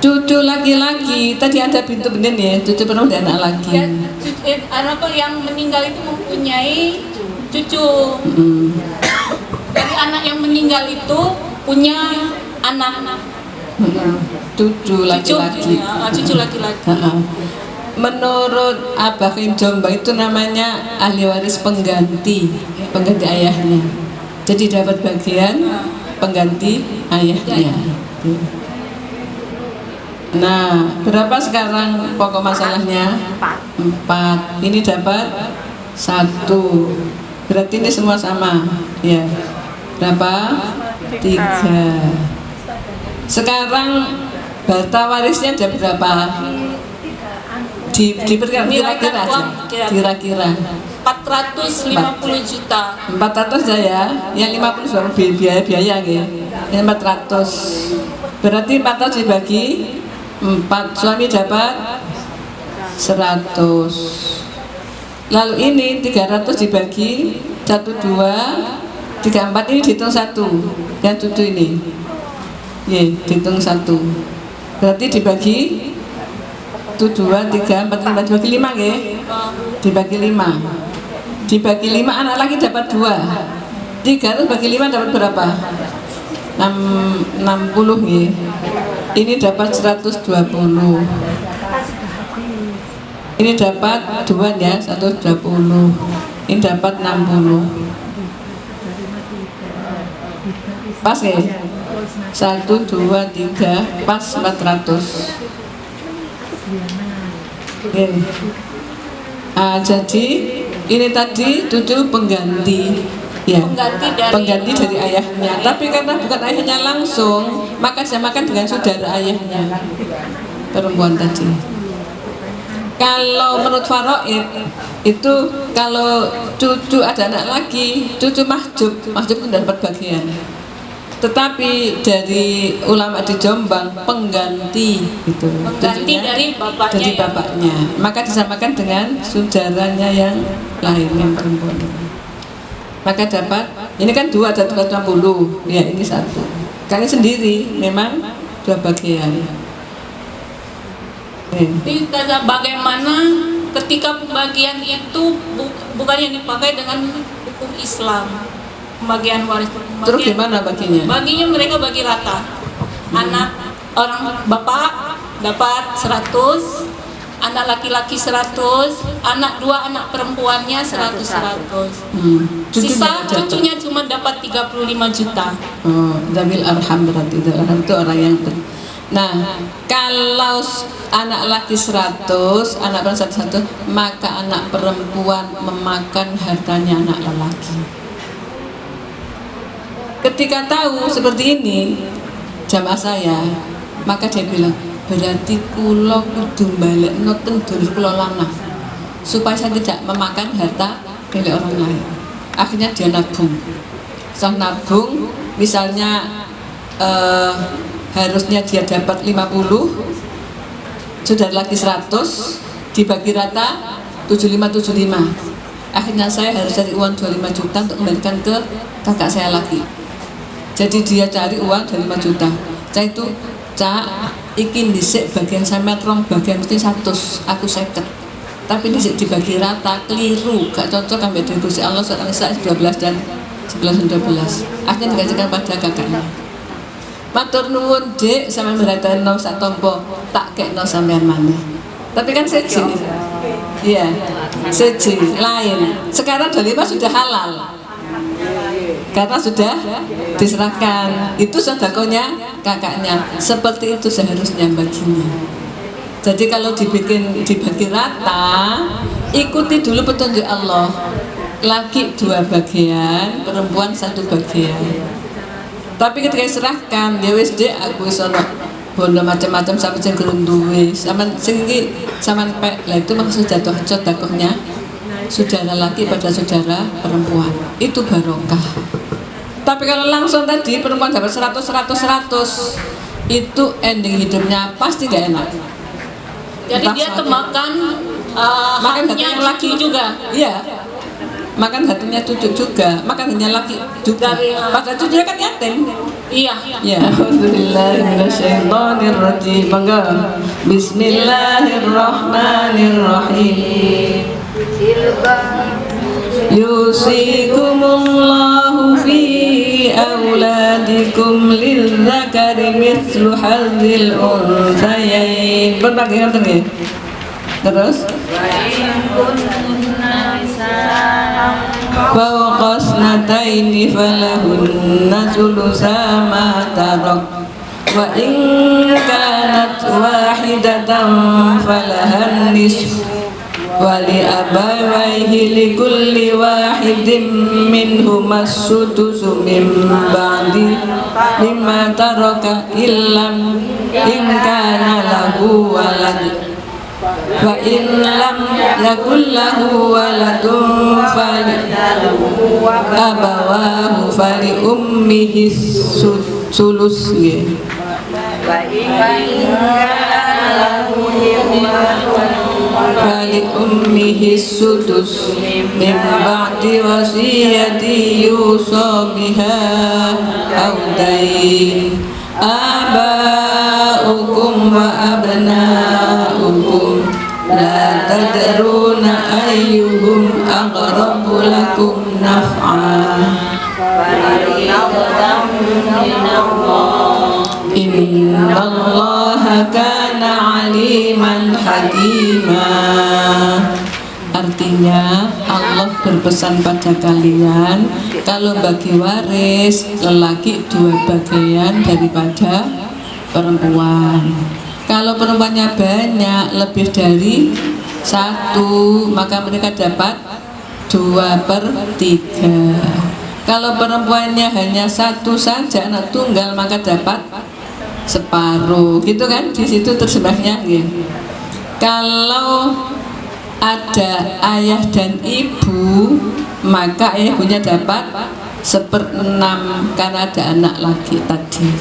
Cucu laki-laki tadi ada bintu benin ya, cucu perempuan dan anak laki. Ya, anak yang meninggal itu mempunyai cucu. Dari anak yang meninggal itu punya anak. Cucu laki-laki. Cucu laki-laki. Menurut Abah Kim Jombang itu namanya ahli waris pengganti ayahnya. Jadi dapat bagian pengganti ayahnya. Nah, berapa sekarang pokok masalahnya? 4. Ini dapat 1. Berarti ini semua sama, ya. Berapa? 3. Sekarang harta warisnya ada berapa? Diperkirakan kira-kira aja. Kira-kira 450 juta. 400 ya. Yang 50 baru biaya ya. Yang 400. Berarti 400 dibagi 4, suami dapat 100. Lalu ini 300 dibagi 1, 2, 3, 4 ini dihitung 1. Yang cucu ini. Dihitung 1. Berarti dibagi 1, 2, 3, 4, 5 dibagi 5 ya. Dibagi 5. Dibagi 5 anak laki dapat 2. 300 bagi 5 dapat berapa? 60 ya. Ini dapat 120. Ini dapat 2 ya, 120. Ini dapat 60. Pas ya? 1, 2, 3, pas 400. Oke. Jadi ini tadi cucu pengganti. Ya, pengganti dari ayahnya. Tapi karena bukan ayahnya langsung, maka disamakan dengan saudara ayahnya, perempuan tadi. Kalau menurut faraid itu kalau cucu ada anak laki, cucu mahjub itu dapat bagian. Tetapi dari ulama di Jombang pengganti itu, Pengganti dari bapaknya. Maka disamakan dengan saudaranya yang lain yang perempuan. Maka dapat, ini kan 2 ada 260, ya ini 1. Kalian sendiri memang 2 bagian. Ini bagaimana ketika pembagian itu bukan yang dipakai dengan hukum Islam, pembagian waris. Terus gimana baginya? Baginya mereka bagi rata. Anak orang bapak dapat 100, anak laki-laki 100, anak 2 anak perempuannya 100. Sisa cucunya cuma dapat 35 juta. Zawil arham berarti itu orang yang Nah, kalau anak laki 100, anak perempuan 100, maka anak perempuan memakan hartanya anak lelaki. Ketika tahu seperti ini jamaah saya, maka dia bilang, berarti kula kudu balekno teng dulur kula lanang supaya saya tidak memakan harta milik orang lain. Akhirnya dia nabung. Setelah nabung, misalnya harusnya dia dapat 50, saudara laki 100, dibagi rata 75. Akhirnya saya harus cari uang 25 juta untuk kembalikan ke kakak saya laki. Jadi dia cari uang 25 juta. Saya itu, ikin dhisik bagian sampean rong bagian mesti 100, aku 50. Tapi dhisik dibagi rata, keliru, gak cocok ambek distribusi Allah surat An-Nisa 12 dan 11 dan 12. Akhirnya dikasihkan pada kakaknya. Matur nuwun Dik, sampean berateno sak tompo, tak kekno sampean maneh. Tapi kan seji. Iya, seji lain. Sekarang 25 sudah halal. Karena sudah diserahkan. Itu sedekahnya kakaknya. Seperti itu seharusnya baginya. Jadi kalau dibagi rata, ikuti dulu petunjuk Allah. Laki 2 bagian, perempuan 1 bagian. Tapi ketika diserahkan, ya wis dek aku wis ono bondo macam-macam sampai sing gelem duwe, sampean sing iki sampean pek. Lah itu maksud jatuh sedekahnya saudara laki pada saudara perempuan. Itu barokah. Tapi kalau langsung tadi perempuan dapat 100 itu ending hidupnya pasti gak enak. Jadi dia temakan makan haknya hatinya laki juga. Iya. Makan hatinya cucu juga, makan hatinya laki juga. Padahal cucunya kan yatim. Iya. Ya, Alhamdulillahirrahmanirrahim. Bangga. Bismillahirrahmanirrahim. Yusikumullahu fi auladikum lizzakari mithlu hadzil unthayain. Berbagi ngerti nggih? Terus fawqasnataini falahunna thulutsa ma tarak wa in kanat wahidatan falahan nisfu wali abawaihi likulli wahidin minhuma as-sudusu min ba'di mimma taraka illam in kana lahu walad wa in lam yakul lahu waladun fali abawahu fali ummihi sulus wa in kana lahu fali ummihi sudus min ba'di wasiyati yusa biha aw dain aba'ukum wa abna'ukum la tadruna ayyuhum aqrabu lakum naf'a innallaha kana aliman hakima. Artinya Allah berpesan pada kalian kalau bagi waris lelaki 2 bagian daripada perempuan. Kalau perempuannya banyak lebih dari 1 maka mereka dapat 2/3. Kalau perempuannya hanya 1 saja anak tunggal maka dapat separuh. Gitu kan? Di situ terjemahnya gitu. Kalau ada ayah dan ibu maka ibunya dapat 1/6 karena ada anak lagi tadi.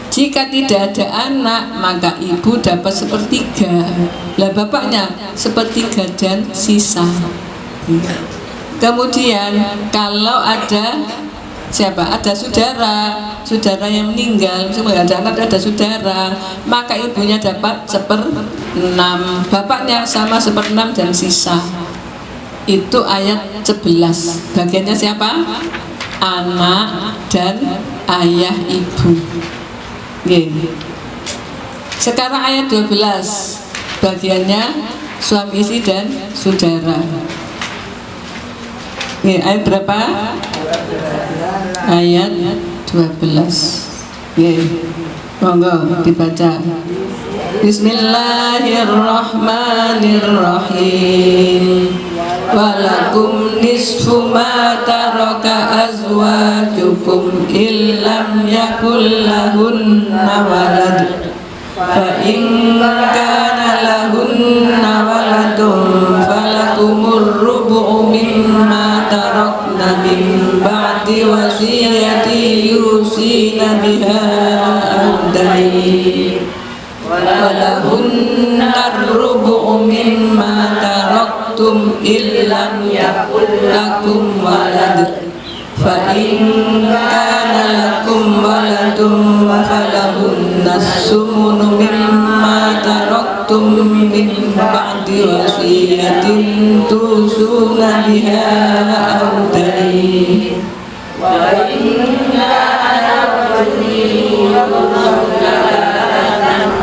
Jika tidak ada anak maka ibu dapat 1/3. Lah bapaknya 1/3 dan sisa. Kemudian kalau ada siapa? Ada saudara yang meninggal, semua ada anak, ada saudara, maka ibunya dapat 1/6, bapaknya sama 1/6 dan sisa. Itu ayat 11. Bagiannya siapa? Anak dan ayah ibu. Gini. Sekarang ayat 12. Bagiannya suami istri dan saudara. Nih, ayat berapa? Ayat 12. Monggo dibaca. Bismillahirrahmanirrahim. Walakum nisfu ma taraka azwajukum illam yakul lahunna walad. Fa in kana lahunna waladun falakumur rubu'u mimma tarakna min ba'di wasiyati yusina biha aw dayn walahunna ar-rubu'u mimma taraktum illam yakul lakum walad. Fa in kana lakum waladun falahunna as-sumunu mimma taraktum min ba'di wasiyatin tusuna biha aw dayn wa in kana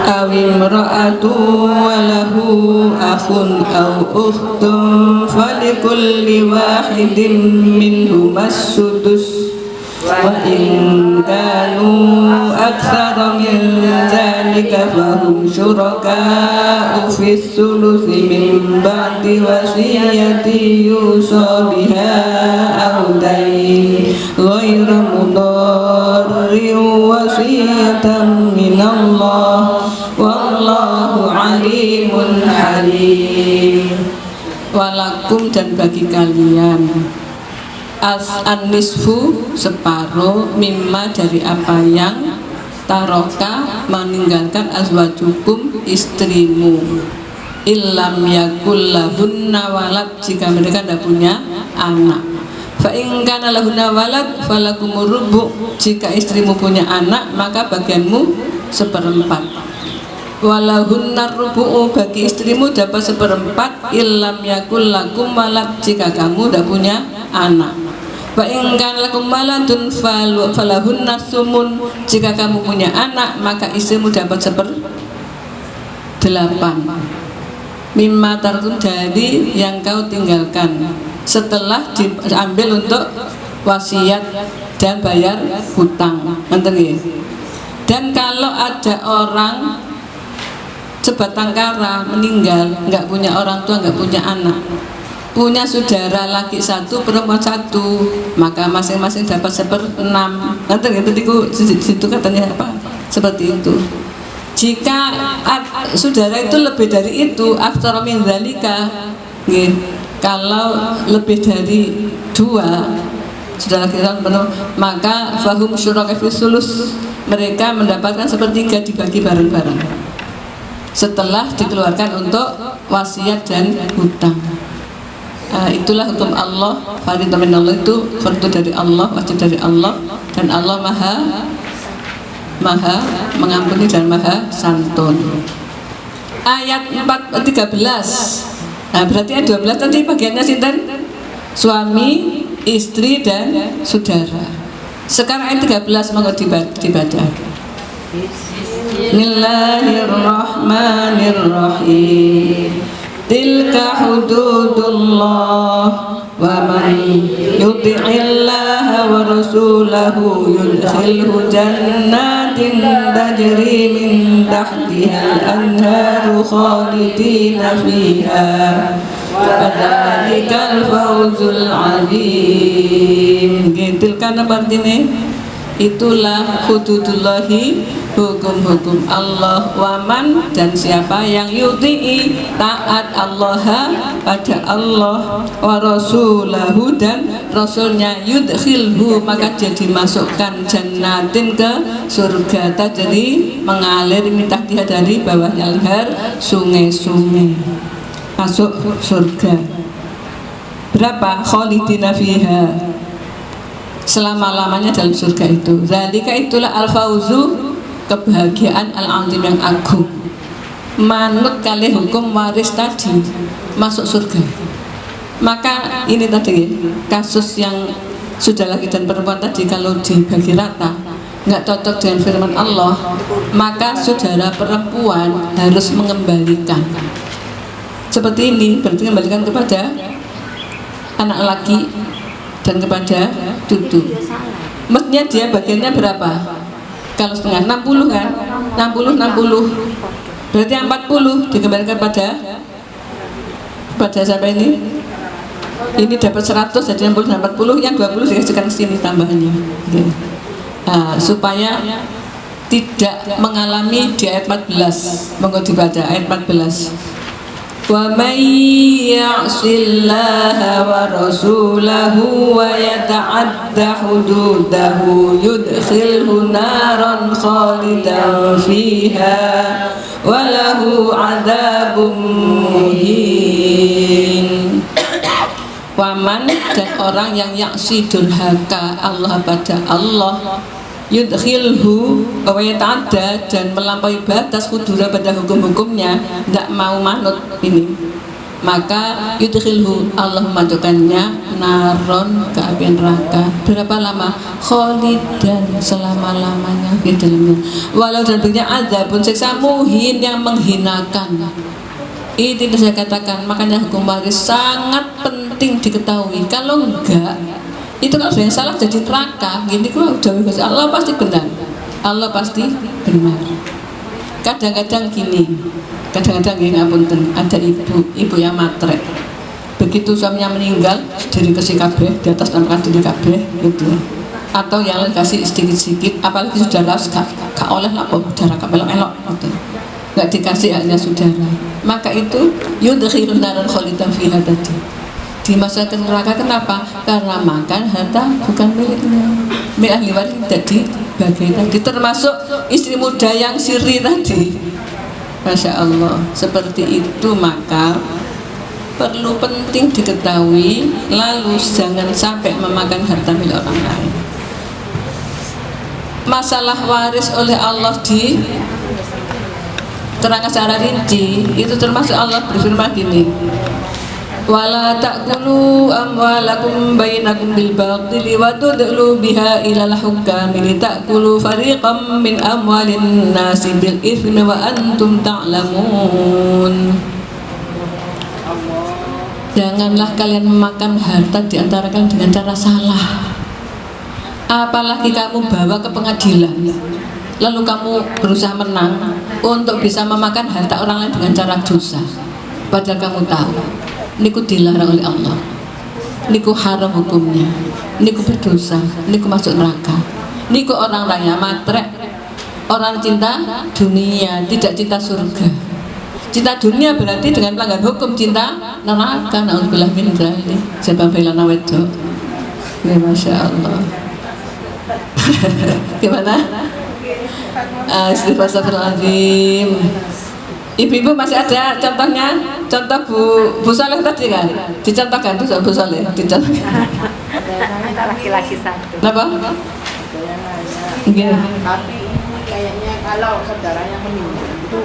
aw imra'atun wa lahu akhun aw ukhtun falikulli wahidin minhum as-sudus وإن كانوا أكثر من ذلك فهم شركاء في الثلث من بعد وصية يوصى بها أو دين غير مضار وصية من الله والله عليم حليم. Walakum, dan bagi kalian an-nisfu, separuh, mimma, dari apa yang taroka, meninggalkan azwajukum, istrimu, illam yakul lahunna walad, jika mereka tidak punya anak. Fa in kana lahunna walad falakumur rubu', jika istrimu punya anak maka bagianmu 1/4. Walahunnar rubu'u, bagi istrimu dapat 1/4, illam yakul lakum walad, jika kamu tidak punya anak. Wa in kana lakum waladun falahunnas sumun, jika kamu punya anak maka istrimu dapat 1/8. Mimma tarkun, dari yang kau tinggalkan setelah diambil untuk wasiat dan bayar hutang. Dan kalau ada orang sebatang kara meninggal, nggak punya orang tua, nggak punya anak, punya saudara laki 1 perempuan 1, maka masing-masing dapat 1/6. Nanti situ katanya apa? Seperti itu. Jika saudara itu lebih dari itu, aktsara min dzalika, kalau lebih dari 2 saudara kita penuh, maka fahum syuraka fi sulus, mereka mendapatkan 1/3 dibagi bareng-bareng setelah dikeluarkan untuk wasiat dan hutang. Itulah hukum Allah. Fardhu minallah, itu fardu dari Allah, wajib dari Allah, dan Allah maha mengampuni dan maha santun. Ayat 13. Nah, berarti ayat 12 tadi bagiannya sinten? Suami, istri, dan saudara. Sekarang ayat 13 monggo dibaca. Bismillahirrahmanirrahim. Tilka hududullah wa man yuti'illaha wa rasulahu yudkhilhu jannatin tajri min tahtiha al-anharu khalidina fiha wa dzalikal fawzul 'adzim. Tilka artine itulah hududullahi, hukum-hukum Allah, waman, dan siapa yang yuti'i, taat Allah pada Allah, wa rasulahu, dan rasulnya, yudkhilhu, maka dia dimasukkan jannatin, ke surga, tajri, mengalir mitahtiha, dari bawahnya al-anhar, sungai-sungai, masuk surga. Berapa? Khalidina fiha, selama-lamanya dalam surga itu. Zalika, itulah al-fauzu, kebahagiaan al-azim, yang agung. Manut kali hukum waris tadi, masuk surga. Maka ini tadi kasus yang sudah laki dan perempuan tadi, kalau dibagi rata nggak cocok dengan firman Allah, maka saudara perempuan harus mengembalikan. Seperti ini, berarti mengembalikan kepada anak laki dan kepada cucu. Mestinya dia bagiannya berapa? Kalau setengah 60 kan? 60. Berarti 40 dikembalikan pada siapa ini? Ini dapat 100, jadi 60 dan 40, yang 20 dikasihkan sini tambahannya. Supaya tidak mengalami di ayat 14. Monggo dibaca ayat 14. Wa may ya'sillaha wa rasulahu wa yata'adda hududahu yudkhilhu naran khalidan fiha wa lahu 'adzabun muhin. Waman, dan orang yang yaksi, durhaka Allah pada Allah, yudkhilhu, wa yata'adda, dan melampaui batas hudura pada hukum-hukumnya, tidak mau manut ini, maka yudkhilhu, Allah memasukkannya naron, ke api neraka. Berapa lama? Khalidan, selama-lamanya di dalamnya. Walau, dan bentuknya azabun, siksa muhin, yang menghinakan. Itu saya katakan, makanya hukum waris sangat penting diketahui. Kalau enggak, Itu kalau ada yang salah jadi neraka. Gini kok udah Allah pasti benar. Allah pasti benar. Kadang-kadang gini, kadang-kadang gini ngapunten, ada ibu yang matre. Begitu suaminya meninggal, dari kasih kabeh, di atas nama diri kabeh, gitu. Atau yang lain kasih sedikit-sedikit, apalagi saudara gak oleh lapor saudara melok-melok, gitu. Gak dikasih hanya saudara. Maka itu yudkhilun naran khalidan fiha tadi. Dimasukkan neraka kenapa? Karena makan harta bukan miliknya. Milik ahli waris jadi bagian tadi, termasuk istri muda yang siri tadi. Masya Allah, seperti itu. Maka perlu penting diketahui, lalu jangan sampai memakan harta milik orang lain. Masalah waris oleh Allah di terangkan secara rinci, itu termasuk Allah berfirman gini, wala ta'kulu amwalakum bainakum bil batili wa tudlu biha ilal hukami litakulu fariqam min amwalin nasi bil ithmi wa antum ta'lamun. Janganlah kalian memakan harta di antara kalian dengan cara salah. Apalagi kamu bawa ke pengadilan, lalu kamu berusaha menang untuk bisa memakan harta orang lain dengan cara dosa. Padahal kamu tahu niku dilarang oleh Allah, niku haram hukumnya, niku berdosa, niku masuk neraka. Niku orang raya matre, orang cinta dunia, tidak cinta surga. Cinta dunia berarti dengan pelanggan hukum, cinta neraka. Na'udzubillah min dzalik. Sebab belana wedok. Ya Masya Allah. Gimana? Astagfirullahaladzim. Ibu-ibu masih ada contohnya? Contoh Bu Saleh tadi kan? Dicontohkan tuh Bu Saleh, dicontohkan. Ada laki-laki satu. Kenapa? Gini. Tapi kayaknya kalau saudaranya meninggal itu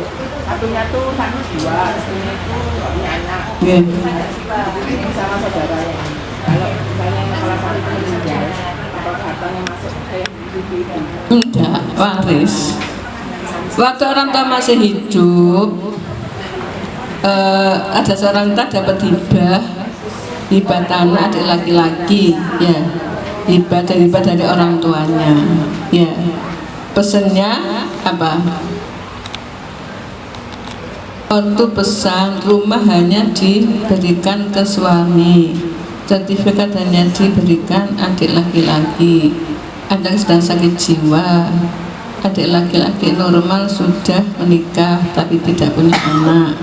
satunya tuh dua, satunya itu punya anak. Gini. Jadi sama saudaranya. Kalau misalnya salah satu itu meninggal, atau hartanya masuk ke ibu itu? Enggak, waris. Waktu orang tua masih hidup, ada seorang tak dapat hibah tanah adik laki-laki, ya, hibah dari orang tuanya, ya. Pesennya apa? Waktu pesan rumah hanya diberikan ke suami, sertifikat hanya diberikan adik laki-laki. Ada yang sedang sakit jiwa, adik laki-laki normal sudah menikah tapi tidak punya anak,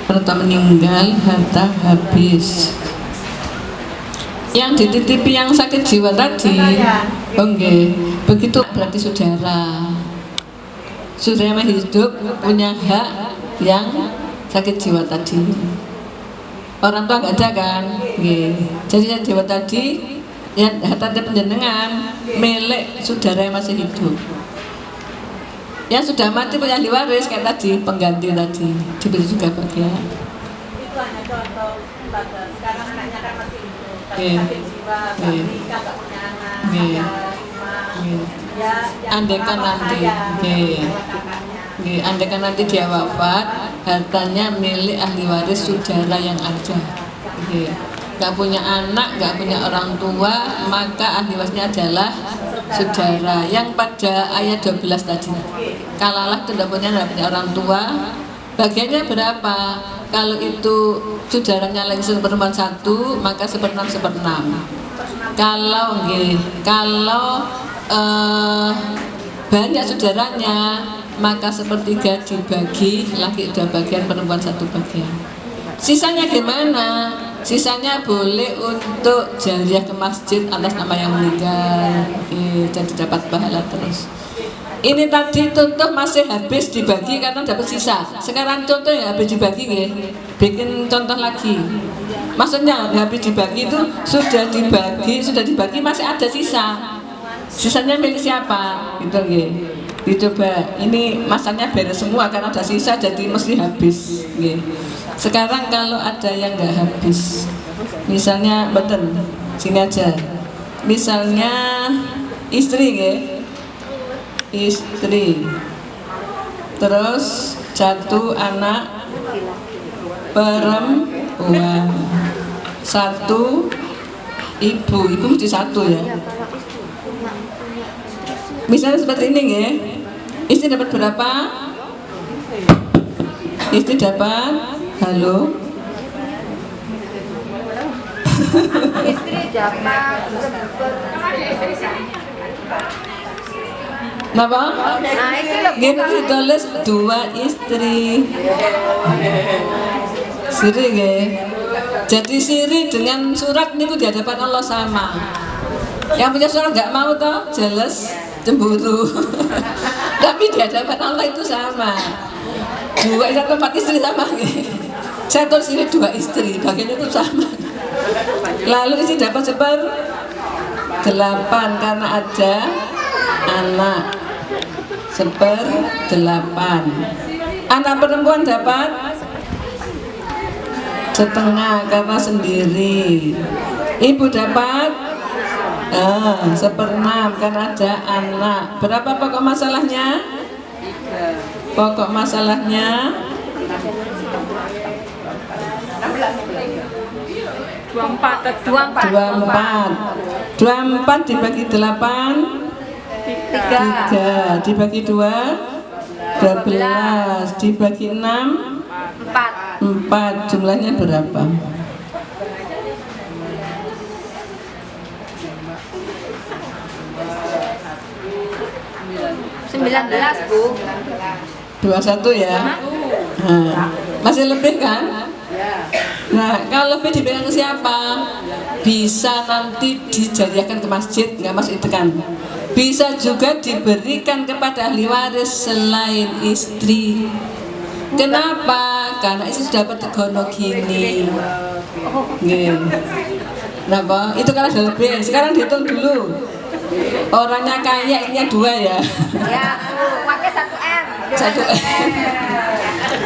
serta meninggal harta habis. Yang dititipi yang sakit jiwa tadi, oke, begitu berarti saudara yang hidup punya hak yang sakit jiwa tadi. Orang tua nggak ada kan, jadi yang jiwa tadi yang harta penjenengan milik saudara yang masih hidup. Yang sudah mati punya ahli waris kayak tadi, pengganti tadi diberi juga bagian. Itu hanya contoh sekarang anaknya kan masih hidup, tapi sakit jiwa, nggak menikah, nggak punya anak, ada rumah. Ya, Andaikan nanti, andaikan nanti dia wafat, hartanya milik ahli waris saudara yang ada. Nggak punya anak, nggak punya orang tua, maka ahli warisnya adalah saudara. Yang pada ayat 12 tadi, kalalah tidak punya orang tua, bagiannya berapa? Kalau itu saudaranya lagi 1/4, maka 1/6. Kalau banyak saudaranya, maka 1/3 dibagi, laki 2 bagian, perempuan 1 bagian. Sisanya gimana? Sisanya boleh untuk jariah ke masjid atas nama yang meninggal, jadi dapat pahala terus. Ini tadi contoh masih habis dibagi karena dapat sisa. Sekarang contoh yang habis dibagi, bikin contoh lagi. Maksudnya habis dibagi itu sudah dibagi masih ada sisa. Sisanya milik siapa? Gitu, dicoba. Ini masanya beres semua karena ada sisa, jadi mesti habis. Sekarang kalau ada yang nggak habis, misalnya betul, sini aja. Misalnya istri, istri, terus 1 anak perempuan, 1 ibu mesti satu ya. Misalnya seperti ini ya, istri dapat berapa? Istri dapat, halo? Istri dapat Kenapa? Nah, itu lebih Gitu ditulis 2 istri. Siri ya. Jadi siri dengan surat niku di hadapan Allah sama. Yang punya surat nggak mau toh, jealous, cemburu. Tapi di hadapan Allah itu sama. 2 1 4 istri sama ya. Saya tulis ini 2 istri, bagian itu sama. Lalu istri dapat 8 karena ada anak 8. Anak perempuan dapat setengah karena sendiri. Ibu dapat 1/6 karena ada anak. Berapa pokok masalahnya? Pokok masalahnya 24 dibagi 8 3 dibagi 2 12 dibagi 6 4 jumlahnya berapa? 19 Bu. 21 ya. Nah, masih lebih kan? Nah, kalau lebih diberikan ke siapa? Bisa nanti dijadikan ke masjid, nggak masuk itu kan? Bisa juga diberikan kepada ahli waris selain istri. Kenapa? Karena istri sudah dapat tegono gini. Kenapa? Itu kan ada lebih. Sekarang dihitung dulu. Orangnya kaya, ininya 2 ya. Ya, pakai 1 M. 1 M.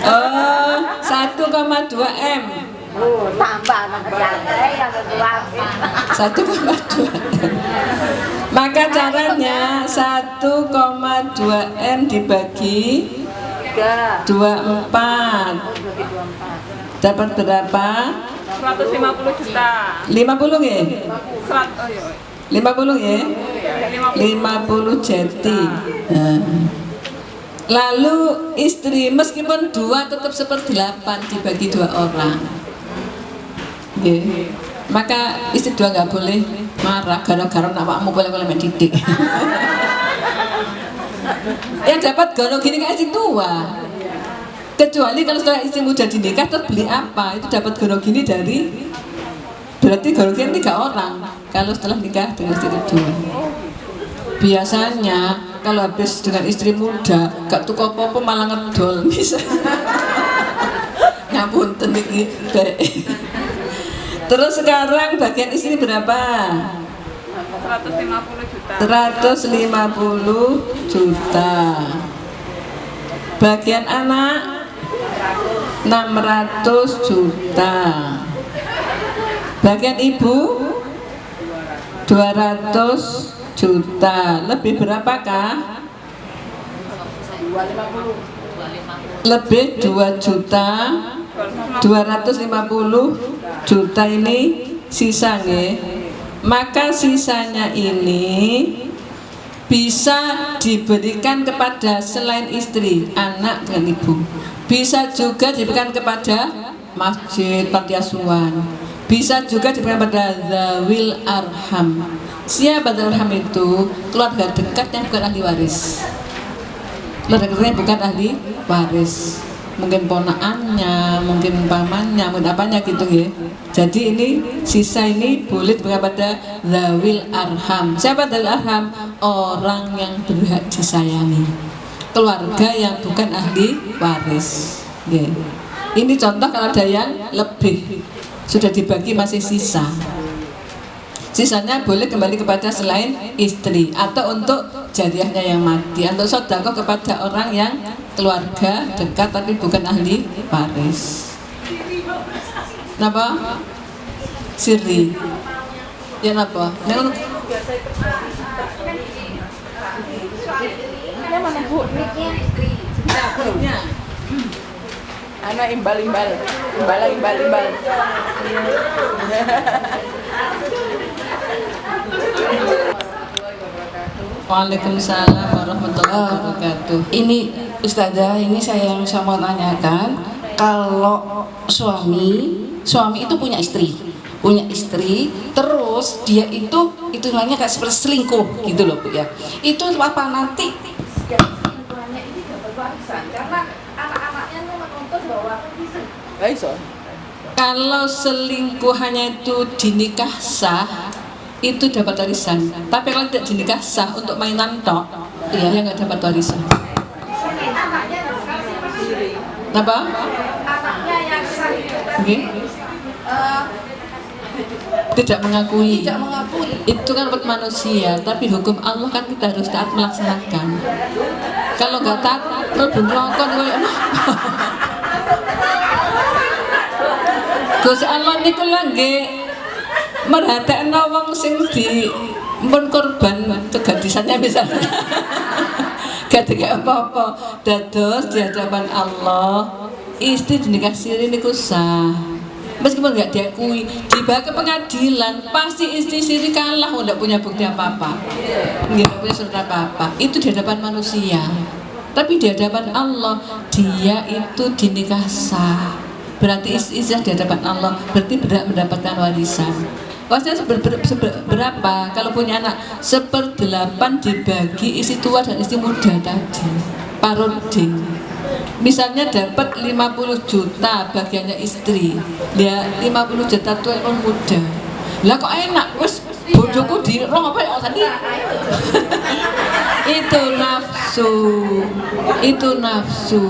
Oh, 1,2 M. Tambah yang kedua. 1,2 M. Maka caranya 1,2 M dibagi 24. Dapat berapa? 150 juta. 50 ya? 50 ya? 50 jeti. Nah. Lalu istri meskipun 2 tetap 1/8 dibagi 2 orang. Okay. Maka istri 2 nggak boleh marah gara-gara awakmu boleh mendidik. Yang dapat gono gini kan istri tua. Kecuali kalau setelah istri muda dinikah terus beli apa? Itu dapat gono gini dari berarti gono gini 3 orang. Kalau setelah nikah dengan istri kedua. Biasanya kalau habis dengan istri muda gak tuku apa-apa malah ngedol misalnya. Ngapunten iki. Terus sekarang bagian istri berapa? 150 juta. 150 juta. Bagian anak 600 juta. Bagian ibu 200 juta. Lebih berapakah? Lebih 2 juta 250 juta ini sisa nggih. Maka sisanya ini bisa diberikan kepada selain istri, anak dan ibu. Bisa juga diberikan kepada masjid, panti asuhan. Bisa juga diberikan kepada zawil arham. Siapa zawil arham itu? Keluarga dekat yang bukan ahli waris. Keluarga dekat yang bukan ahli waris. Mungkin ponakannya, mungkin pamannya, mungkin apanya gitu ya. Jadi ini sisa ini boleh diberikan pada zawil arham. Siapa zawil arham? Orang yang berhak disayangi. Keluarga yang bukan ahli waris. Ya. Ini contoh kalau ada yang lebih sudah dibagi masih sisa. Sisanya boleh kembali kepada selain istri atau untuk jariahnya yang mati, atau sedekah kepada orang yang keluarga dekat tapi bukan ahli waris. Napa? Siri. Ya napa? Ini mana Bu? Anak imbal. Waalaikumsalam warahmatullahi wabarakatuh. Ini Ustazah, ini saya mau tanyakan, kalau suami itu punya istri, terus dia itu hitungannya kayak seperti selingkuh gitu loh Bu ya. Itu apa nanti? Selingkuhannya ini dapat warisan karena anak-anaknya menuntut bahwa Kalau selingkuhannya itu dinikah sah, itu dapat warisan. Tapi kalau tidak dinikah sah untuk mainan tok, ya nggak dapat warisan. Apa? anaknya yang sah itu kan Oke. Tidak mengakui. mengakui. Itu kan buat manusia, tapi hukum Allah kan kita harus taat melaksanakan. Kalau nggak taat, mlebu neraka koyo Gusti Allah niku lho nggih merhatekno wong sing di pun korban kegadisannya misalnya. Gak ada apa-apa. Dados di hadapan Allah, istri dinikah siri niku sah. Meskipun nggak diakui, dibawa ke pengadilan, pasti istri siri kalah, nggak punya bukti apa-apa, nggak punya surat apa-apa. Itu di hadapan manusia. Tapi di hadapan Allah, dia itu dinikah sah. Berarti istri di hadapan Allah, berarti berhak mendapatkan warisan. Warisannya berapa? Kalau punya anak 1/8 dibagi istri tua dan istri muda tadi, paroding. Misalnya dapat 50 juta bagiannya istri, dia 50 juta tua orang muda. Lah kok enak, wes bojoku di rong apa ya tadi? Itu nafsu.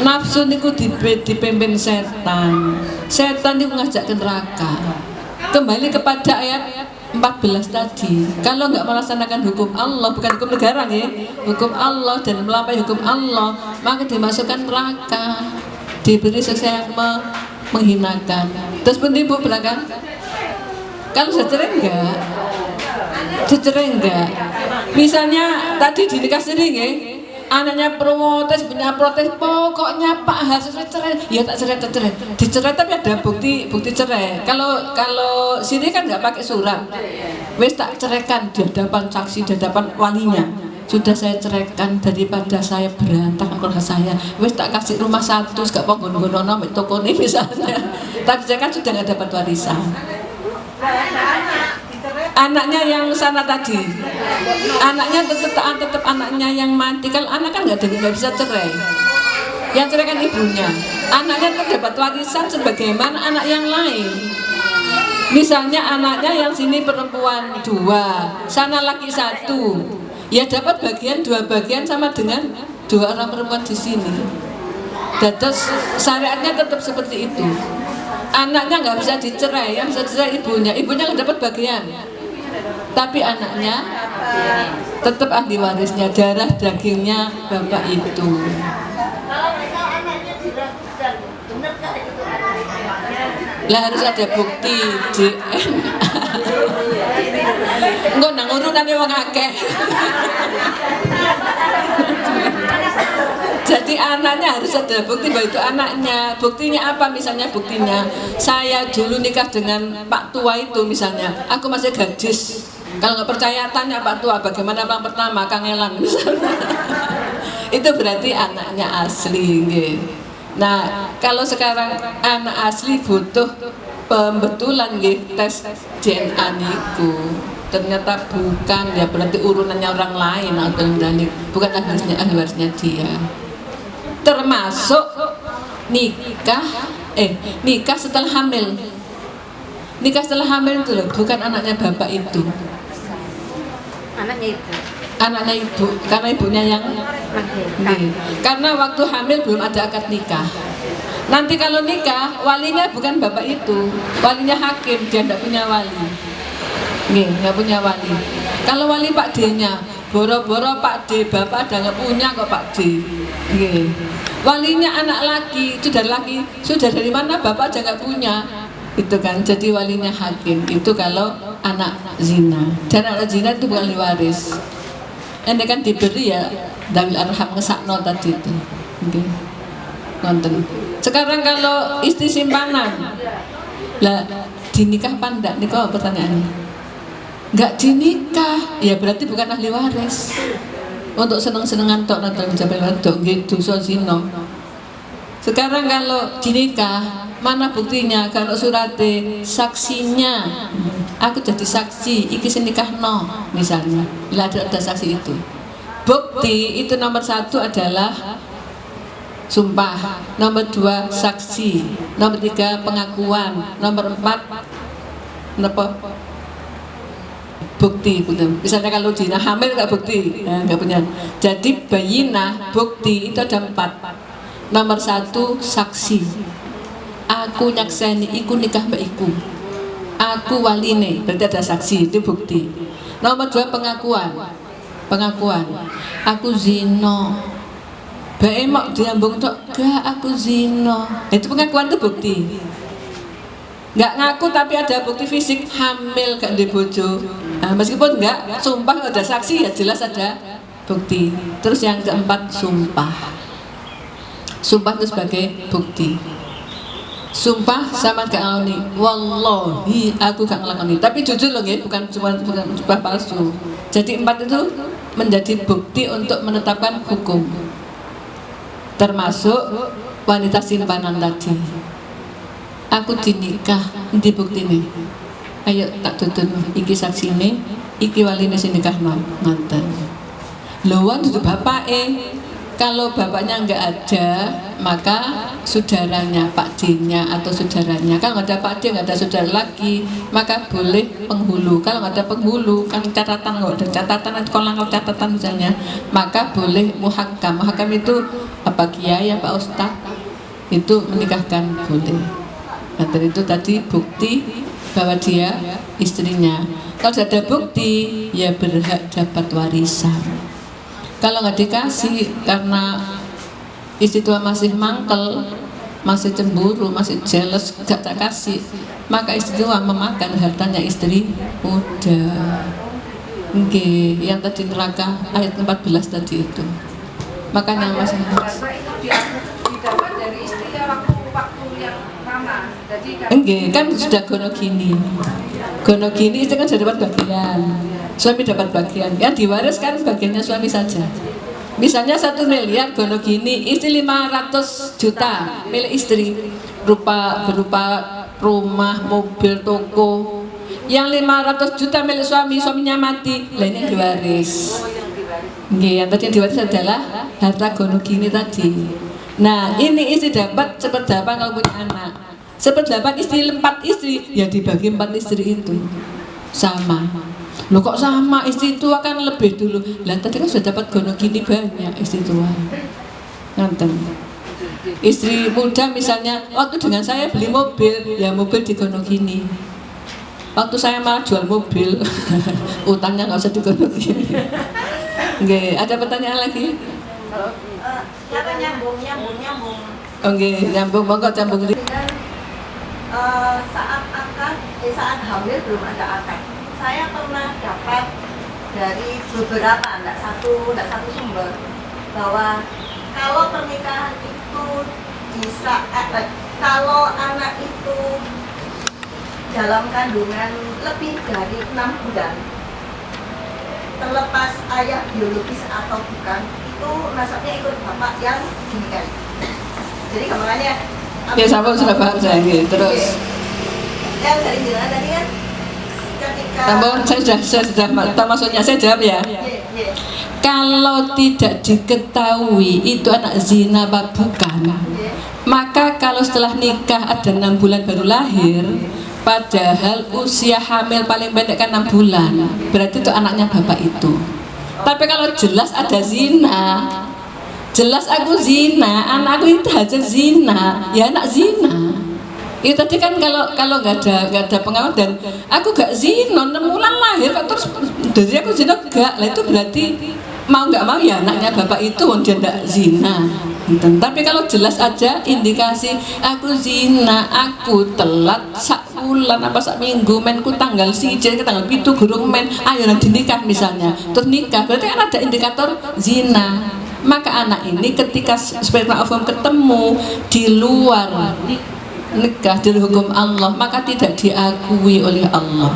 Nafsu niku dipimpin setan. Setan niku ngajak ke neraka. Kembali kepada ayat 14 tadi, kalau nggak melaksanakan hukum Allah, bukan hukum negara ya, hukum Allah dan melampaui hukum Allah, maka dimasukkan neraka, diberi siksa yang menghinakan. Terus pun ibu belakang, kalau dicerai enggak, misalnya tadi dinikah sendiri ya, anaknya protes, punya protes, pokoknya Pak harus cerai, ya tak cerai, dicerai tapi ada bukti cerai. Kalau sini kan nggak pakai surat, wes tak ceraikan di hadapan saksi, di hadapan walinya. Sudah saya ceraikan daripada saya berantakan keluarga saya, wes tak kasih rumah satu, gak penggono-gono nomor toko ini misalnya. Tapi saya kan sudah nggak dapat warisan. Anaknya yang sana tadi, anaknya tetap anaknya yang mati. Kalau anak kan nggak bisa cerai, yang cerai kan ibunya. Anaknya terdapat warisan sebagaimana anak yang lain. Misalnya anaknya yang sini perempuan 2, sana laki 1, ya dapat bagian 2 bagian sama dengan 2 orang perempuan di sini. Terus syariatnya tetap seperti itu. Anaknya nggak bisa dicerai, yang bisa dicerai ibunya nggak dapat bagian. Tapi anaknya tetap ahli warisnya, darah dagingnya bapak itu. Lah harus ada bukti DNA. Enggak nang urunane wong akeh. Jadi anaknya harus ada bukti bahwa itu anaknya. Buktinya apa? Misalnya buktinya saya dulu nikah dengan Pak Tua itu misalnya, aku masih gadis. Kalau nggak percaya tanya Pak Tua bagaimana orang pertama kangelan misalnya. Itu berarti anaknya asli gitu. Nah, kalau sekarang anak asli butuh pembetulan gitu, tes DNA niku. Ternyata bukan, ya berarti urunannya orang lain atau bukan ahli warisnya dia. Termasuk nikah setelah hamil. Nikah setelah hamil itu loh, bukan anaknya bapak itu. Anaknya ibu, karena ibunya yang karena waktu hamil belum ada akad nikah. Nanti kalau nikah, walinya bukan bapak itu, walinya hakim, dia tidak punya wali. Nggak punya wali. Kalau wali Pak D-nya, boro-boro Pak D, bapak ada nggak punya kok Pak D. Walinya anak laki, sudah dari mana bapak aja nggak punya. Itu kan, jadi walinya hakim. Itu kalau anak zina. Dan anak zina itu bukan waris. Ini kan diberi ya dawil arham ngesakno tadi itu. Nonton. Sekarang kalau istri simpanan, lah dinikah apa enggak? Nikah pertanyaannya. nggak dinikah, ya berarti bukan ahli waris. Untuk seneng-senengan tok nonton jaman wedok gitu so zino. Sekarang kalau dinikah, mana buktinya? Kalau surate, saksinya, aku jadi saksi, iki sing nikahno misalnya, lah ada saksi itu. Bukti itu nomor 1 adalah sumpah, nomor 2 saksi, nomor 3 pengakuan, nomor 4 apa? Bukti, betul. Misalnya kalau Dina hamil nggak bukti, nggak punya. Jadi bayinah bukti itu ada 4. Nomor 1 saksi. Aku nyakseni iku nikah mbak iku. Aku waline, berarti ada saksi, itu bukti. Nomor 2 pengakuan. Pengakuan. Aku zino. Bae mak diambung tok, gak aku zino. Itu pengakuan, itu bukti. Nggak ngaku tapi ada bukti fisik hamil gak di bojo. Nah, meskipun nggak sumpah ada saksi ya jelas ada bukti. Terus yang keempat sumpah. Sumpah itu sebagai bukti. Sumpah sama gak ngelakoni. Wallahi aku gak ngelakoni. Tapi jujur loh ya, bukan sumpah palsu. Jadi 4 itu menjadi bukti untuk menetapkan hukum. Termasuk wanita simpanan tadi. Aku dinikah, di bukti nih. Ayo tak tutun, iki saksi nih, iki wali nih nikah mantan. Lawan itu bapak kalau bapaknya nggak ada, maka saudaranya, Pak D-nya atau saudaranya. Kalau nggak ada Pak D, nggak ada saudara lagi, maka boleh penghulu. Kalau nggak ada penghulu, kan catatan, nggak ada catatan atau kolang catatan misalnya, maka boleh muhakam. Muhakam itu apa kiai, Pak Ustadz itu menikahkan boleh. Nah, itu tadi bukti bahwa dia istrinya. Kalau sudah ada bukti, ya berhak dapat warisan. Kalau nggak dikasih karena istri tua masih mangkel, masih cemburu, masih jealous, nggak tak kasih, maka istri tua memakan hartanya istri muda. Oke, yang tadi neraka ayat 14 tadi itu. Makanya masih didapat dari istri waktu yang lama. enggak, kan sudah gono gini itu kan sudah dapat bagian, suami dapat bagian, yang diwaris kan bagiannya suami saja. Misalnya 1 miliar gono gini, istri 500 juta milik istri, berupa rumah, mobil, toko. Yang 500 juta milik suami, suaminya mati, lainnya diwaris. Yang tadi yang diwaris adalah harta gono gini tadi. Nah, ini istri dapat 1/8 kalau punya anak. 1/8 istri, 4 istri, ya dibagi 4 istri itu sama. Loh kok sama, istri tua kan lebih dulu. Lah tadi kan sudah dapat gono gini banyak istri tua. Nonton. Istri muda misalnya, waktu dengan saya beli mobil, ya mobil di gono gini. Waktu saya malah jual mobil, utangnya nggak usah di gono gini. Oke, ada pertanyaan lagi? Siapa nyambung. Oke, nyambung, monggo nyambung. Saat hamil belum ada akad. Saya pernah dapat dari beberapa, tidak satu sumber, bahwa kalau pernikahan itu kalau anak itu dalam kandungan lebih dari 6 bulan, terlepas ayah biologis atau bukan, itu nasabnya ikut bapak yang dinikahi. Jadi gambarannya ya sama sudah paham saya terus yang dari jalan tadi kan ketika saya sudah tahu maksudnya, saya jawab ya. Kalau tidak diketahui itu anak zina apa bukan, maka kalau setelah nikah ada 6 bulan baru lahir, padahal usia hamil paling pendek kan 6 bulan, berarti itu anaknya bapak itu. Tapi kalau jelas ada zina, jelas aku zina, anakku itu hasil zina, ya anak zina. Itu tadi kan kalau nggak ada pengawasan dan aku gak zina, 6 bulan lahir kok terus dari aku zina gak, lah itu berarti mau nggak mau ya anaknya bapak itu dia tidak zina. Tapi kalau jelas aja indikasi aku zina, aku telat sak bulan apa sak minggu, menku tanggal 1 ke tanggal 7 gurung men, ayo nanti nikah misalnya, terus nikah, berarti kan ada indikator zina. Maka anak ini ketika sperma ovum ketemu di luar nikah dari hukum Allah, maka tidak diakui oleh Allah.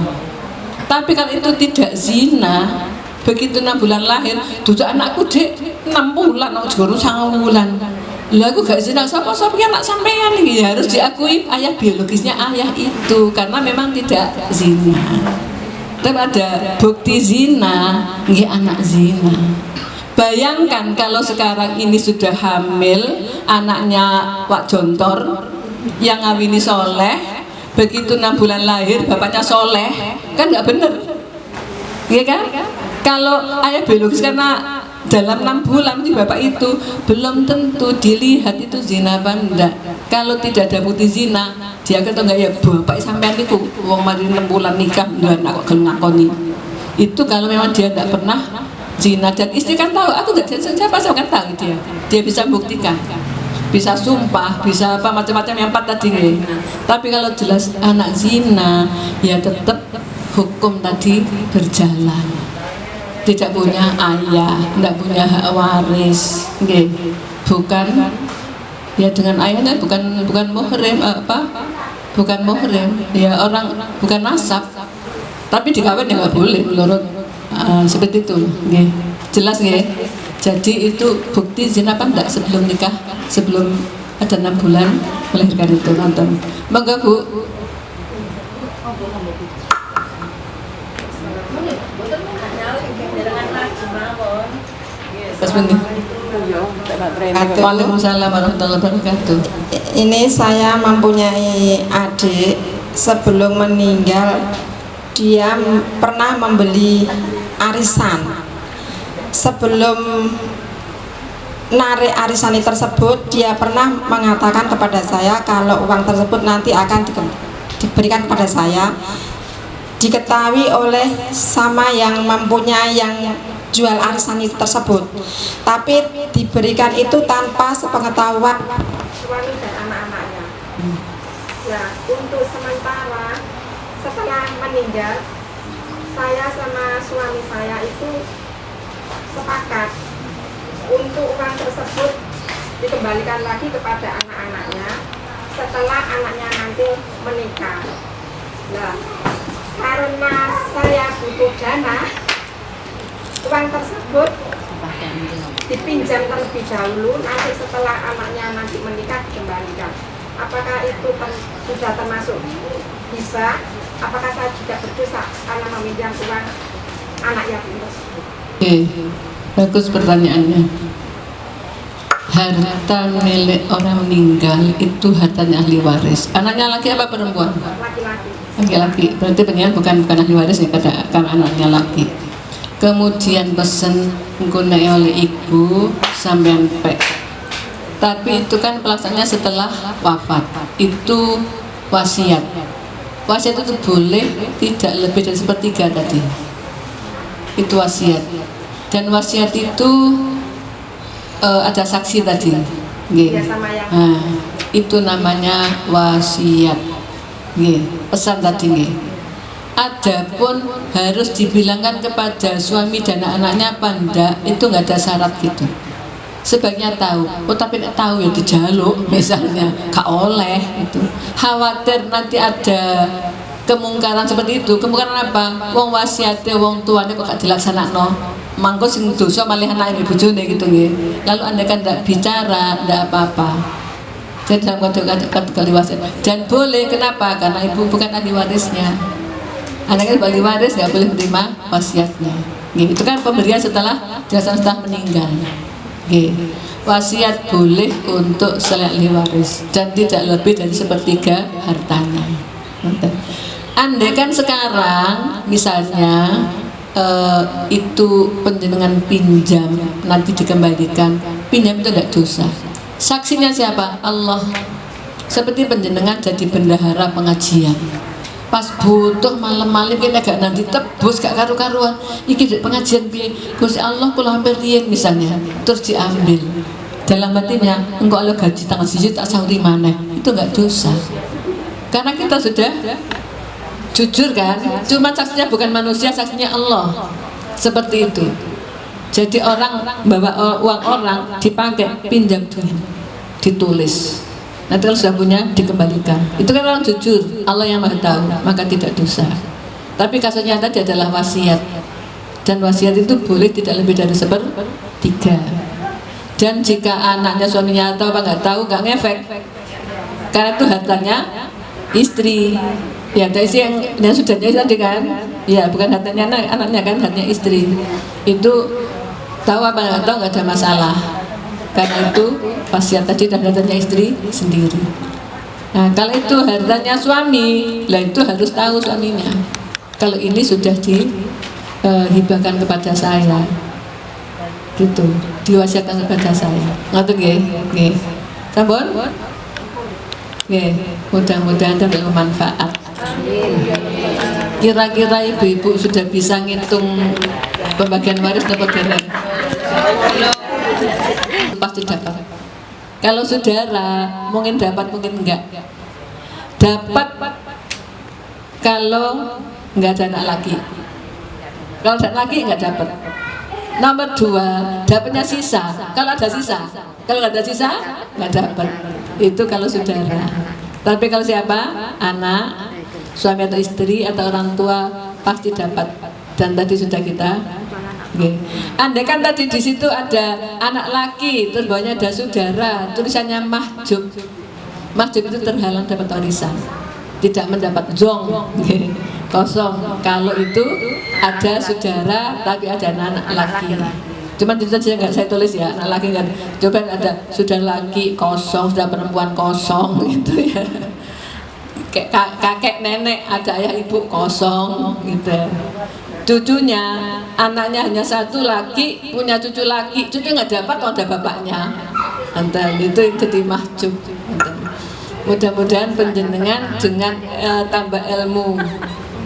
Tapi kalau itu tidak zina, begitu 6 bulan lahir, duduk anakku dek 6 bulan, aku juga 9 bulan. Lah aku gak zina, sapa-sapa anak sampean iki harus diakui ayah biologisnya ayah itu karena memang tidak zina. Tapi ada bukti zina, nggih anak zina. Bayangkan kalau sekarang ini sudah hamil, anaknya Wak Jontor yang ngawini soleh, begitu 6 bulan lahir bapaknya soleh, kan nggak bener, iya kan? Kalau ayah biologis karena dalam 6 bulan di bapak itu belum tentu dilihat itu zina apa enggak. Kalau tidak ada bukti zina, dia kata enggak ya bapak sampean itu wong mari 6 bulan nikah ndak kok gelem ngakoni. Itu kalau memang dia tidak pernah zina, dan istri kan tahu aku enggak siapa saya kan tahu dia bisa buktikan, bisa sumpah, bisa apa macam-macam yang 4 tadi nih. Tapi kalau jelas anak zina ya tetap hukum tadi berjalan. Tidak punya ayah, tidak punya hak waris, okay. Bukan ya dengan ayahnya bukan muhrim bukan muhrim ya orang bukan nasab, tapi dikawin ya nggak boleh menurut seperti itu, okay. Jelas ya. Jadi itu bukti zina apa enggak sebelum nikah, sebelum ada 6 bulan melahirkan itu nonton. Monggo Bu. Waalaikumsalam warahmatullahi wabarakatuh. Ini saya mempunyai adik, sebelum meninggal dia pernah membeli arisan. Sebelum narik arisan tersebut, dia pernah mengatakan kepada saya kalau uang tersebut nanti akan diberikan kepada saya. Diketahui oleh sama yang mempunyai yang jual arisan itu tersebut, tapi diberikan itu tanpa sepengetahuan suami dan anak-anaknya. Nah, untuk sementara setelah meninggal, saya sama suami saya itu sepakat untuk uang tersebut dikembalikan lagi kepada anak-anaknya setelah anaknya nanti menikah. Nah, karena saya butuh dana, uang tersebut dipinjam terlebih dahulu, nanti setelah anaknya nanti menikah dikembalikan. Apakah itu sudah termasuk hibah? Apakah saya juga berdosa karena meminjam uang anak yatim tersebut? Bagus pertanyaannya. Harta milik orang meninggal itu hartanya ahli waris. Anaknya laki apa perempuan? Laki-laki. Laki-laki. Berarti pengen bukan ahli waris ya, karena anaknya laki. Kemudian pesen menggunakan oleh ibu sampean pek. Tapi itu kan pelaksanaannya setelah wafat. Itu wasiat. Wasiat itu boleh tidak lebih dari 1/3 tadi. Itu wasiat. Dan wasiat itu ada saksi tadi. Nah, itu namanya wasiat. Pesan tadi nih. Adapun harus dibilangkan kepada suami dan anaknya apa enggak, itu nggak ada syarat gitu. Sebaiknya tahu. Oh tapi nek tahu ya dijaluk misalnya, gak oleh itu. Khawatir nanti ada kemungkaran seperti itu. Kemungkaran apa? Wong wasiate wong tuane kok gak dilaksanakno. Mangko sing dosa malih anake bojone gitu nggih. Lalu Anda kan tidak bicara, tidak apa-apa. Jadi dalam kategori wasiat. Dan boleh, kenapa? Karena ibu bukan ahli warisnya. Anak kan ahli waris nggak boleh menerima wasiatnya. Itu kan pemberian setelah jasad setelah meninggal. Wasiat boleh untuk selain ahli waris dan tidak lebih dari 1/3 hartanya. Andai kan sekarang misalnya itu penjenengan pinjam nanti dikembalikan, pinjam itu tidak dosa. Saksinya siapa? Allah. Seperti penjenengan jadi bendahara pengajian, pas butuh malam-malam kita gak nanti tebus gak karu-karuan iki pengajian piye Gusti Allah kula hampir riyen misalnya, terus diambil dalam hatinya engkau Allah gaji tanggal 1 tak sauri maneh, itu gak dosa karena kita sudah jujur kan. Cuma saksinya bukan manusia, saksinya Allah. Seperti itu. Jadi orang bawa uang orang dipakai, pinjam dulu, ditulis. Nanti kalau sudah punya dikembalikan. Itu kan orang jujur, Allah yang Maha tahu, maka tidak dosa. Tapi kasusnya tadi adalah wasiat, dan wasiat itu boleh tidak lebih dari 1/3. Dan jika anaknya suaminya tahu apa nggak tahu, nggak ngefek, karena itu hartanya istri. Ya tadi sih yang sudahnya tadi kan, ya bukan hartanya anaknya kan, hartanya istri. Itu tahu apa nggak tahu nggak ada masalah, karena itu wasiat tadi dan hartanya istri sendiri. Nah kalau itu hartanya suami, lah itu harus tahu suaminya. Kalau ini sudah dihibahkan kepada saya, gitu, diwasiatkan kepada saya. Ngoten nggih, nggih. Sampun? Nggih, mudah-mudahan dapat bermanfaat. Kira-kira ibu-ibu sudah bisa ngitung pembagian waris dapat dereng? Pasti dapat. Kalau saudara mungkin dapat, mungkin enggak. Dapat kalau enggak ada anak laki. Kalau ada anak laki enggak dapat. Nomor 2, dapatnya sisa. Kalau ada sisa, kalau nggak ada sisa nggak dapat. Itu kalau saudara. Tapi kalau siapa? Anak, suami atau istri atau orang tua pasti dapat. Dan tadi sudah kita. Okay. Andai kan tadi di situ ada anak laki, terus bawahnya ada saudara, tulisannya mahjub. Mahjub itu terhalang dapat warisan, tidak mendapat zong. Okay. Kosong. Kalau itu ada saudara tapi ada anak laki. Cuman itu saja nggak saya tulis ya, anak laki kan. Coba ada saudara laki kosong, saudara perempuan kosong gitu ya. Kakek nenek ada ayah ibu kosong gitu. Cucunya, anaknya hanya 1 laki, punya cucu laki, cucu nggak dapat kalau ada bapaknya. Antar itu jadi mahjub. Mudah-mudahan penjenengan dengan tambah ilmu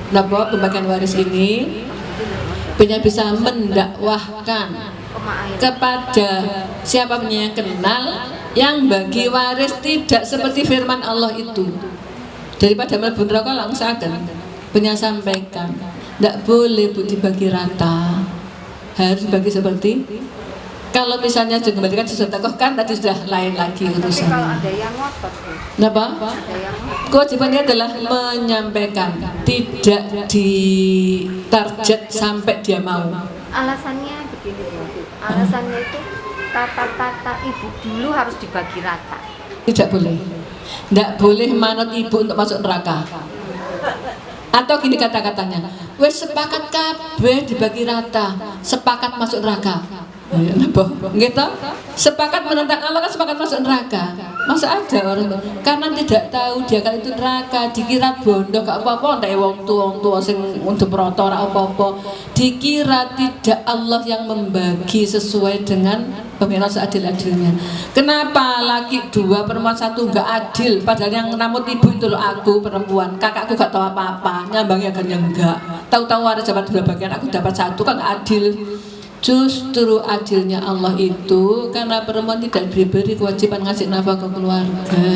napa pembagian waris ini bisa mendakwahkan kepada siapa yang kenal yang bagi waris tidak seperti firman Allah itu. Daripada mlebu neraka langsaken punya sampaikan. Tidak boleh Bu dibagi rata, harus bagi seperti. Kalau misalnya dikembalikan sesuatu kan tadi sudah lain lagi urusan. Kalau ada yang ngotot, kenapa? Kewajibannya adalah menyampaikan, tidak ditarget sampai dia mau. alasannya begini Bu. Alasannya itu kata-kata ibu dulu harus dibagi rata. Tidak boleh. Tidak boleh manut ibu untuk masuk neraka. Atau gini kata-katanya, wes sepakat kabeh dibagi rata, sepakat masuk neraka. Gitu? Sepakat menentang Allah kan sepakat masuk neraka. Masa ada orang karena tidak tahu dia kan itu neraka, dikira bondo gak apa-apa, ndak wong tua sing untuk protor apa-apa. Dikira tidak Allah yang membagi sesuai dengan pemikiran seadil-adilnya. Kenapa laki 2 perempuan 1 gak adil? Padahal yang namut ibu itu loh aku perempuan, kakakku gak tahu apa-apa, nyambangnya kan enggak. Tahu-tahu ada dapat 2 bagian, aku dapat 1 kan gak adil. Justru adilnya Allah itu karena perempuan tidak diberi kewajiban ngasih nafkah keluarga.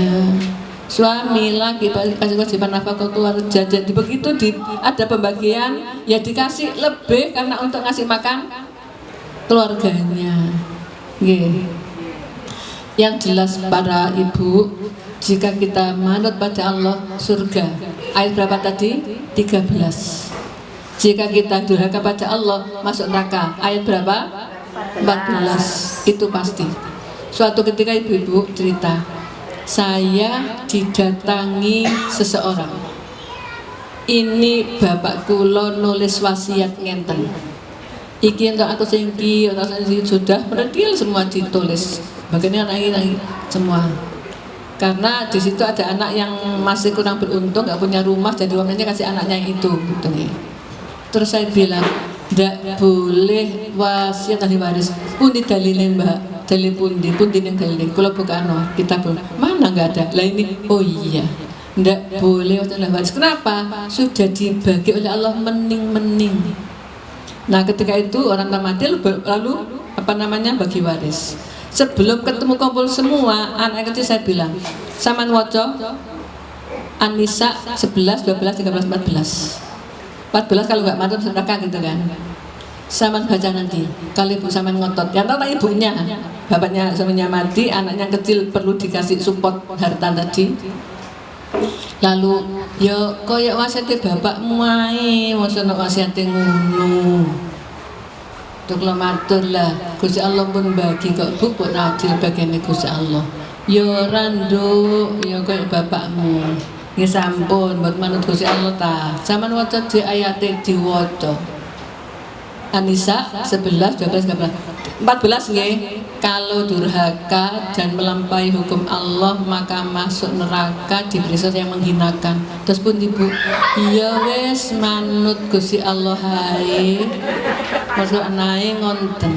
Suami lagi kasih kewajiban nafkah keluarga. Jadi begitu ada pembagian ya dikasih lebih karena untuk ngasih makan keluarganya. Yang jelas para ibu, jika kita manut pada Allah, surga. Ayat berapa tadi? 13. Jika kita durhaka pada Allah, masuk neraka. Ayat berapa? 14. Itu pasti. Suatu ketika ibu-ibu cerita, saya didatangi seseorang. Ini bapak kula nulis wasiat ngenten. Iki untuk aku singki, untuk singki sudah merdil semua ditulis. Bagiannya anak semua. Karena di situ ada anak yang masih kurang beruntung, nggak punya rumah, jadi uangnya kasih anaknya itu. Gitu nih. Terus saya bilang, tidak boleh wasiat ahli waris. Pundi dalilnya mbak, dalil pundi yang dalil. Kalau bukan kita pun mana nggak ada. Lah ini, oh iya, tidak boleh wasiat ahli waris. Kenapa? Sudah dibagi oleh Allah mening-mening. Nah ketika itu orang mati lalu bagi waris. Sebelum ketemu kumpul semua anak kecil saya bilang, saman waco An-Nisa 11, 12, 13, 14. 14 kalau nggak manut neraka gitu kan. Saman baca nanti. Kalau ibu saman ngotot, yang tahu ibunya, bapaknya suaminya mati, anaknya kecil perlu dikasih support harta tadi. Lalu ya kaya wasiate bapakmu ae, mosok nek wasiate ngono. Tuk lo matur lah, Gusti Allah pun bagi kok Bu pun adil bagiane Gusti Allah. Ya ora nduk, ya kaya bapakmu. Nggih sampun, buat manut Gusti Allah ta. Saman waca di ayate diwaca. An-Nisa 11, 12, 14 nggih. Kalau durhaka dan melampaui hukum Allah maka masuk neraka, diberi sesuatu yang menghinakan. Terus pun ibu, iya wes manut Gusti Allah hae. Masuk nae ngonten.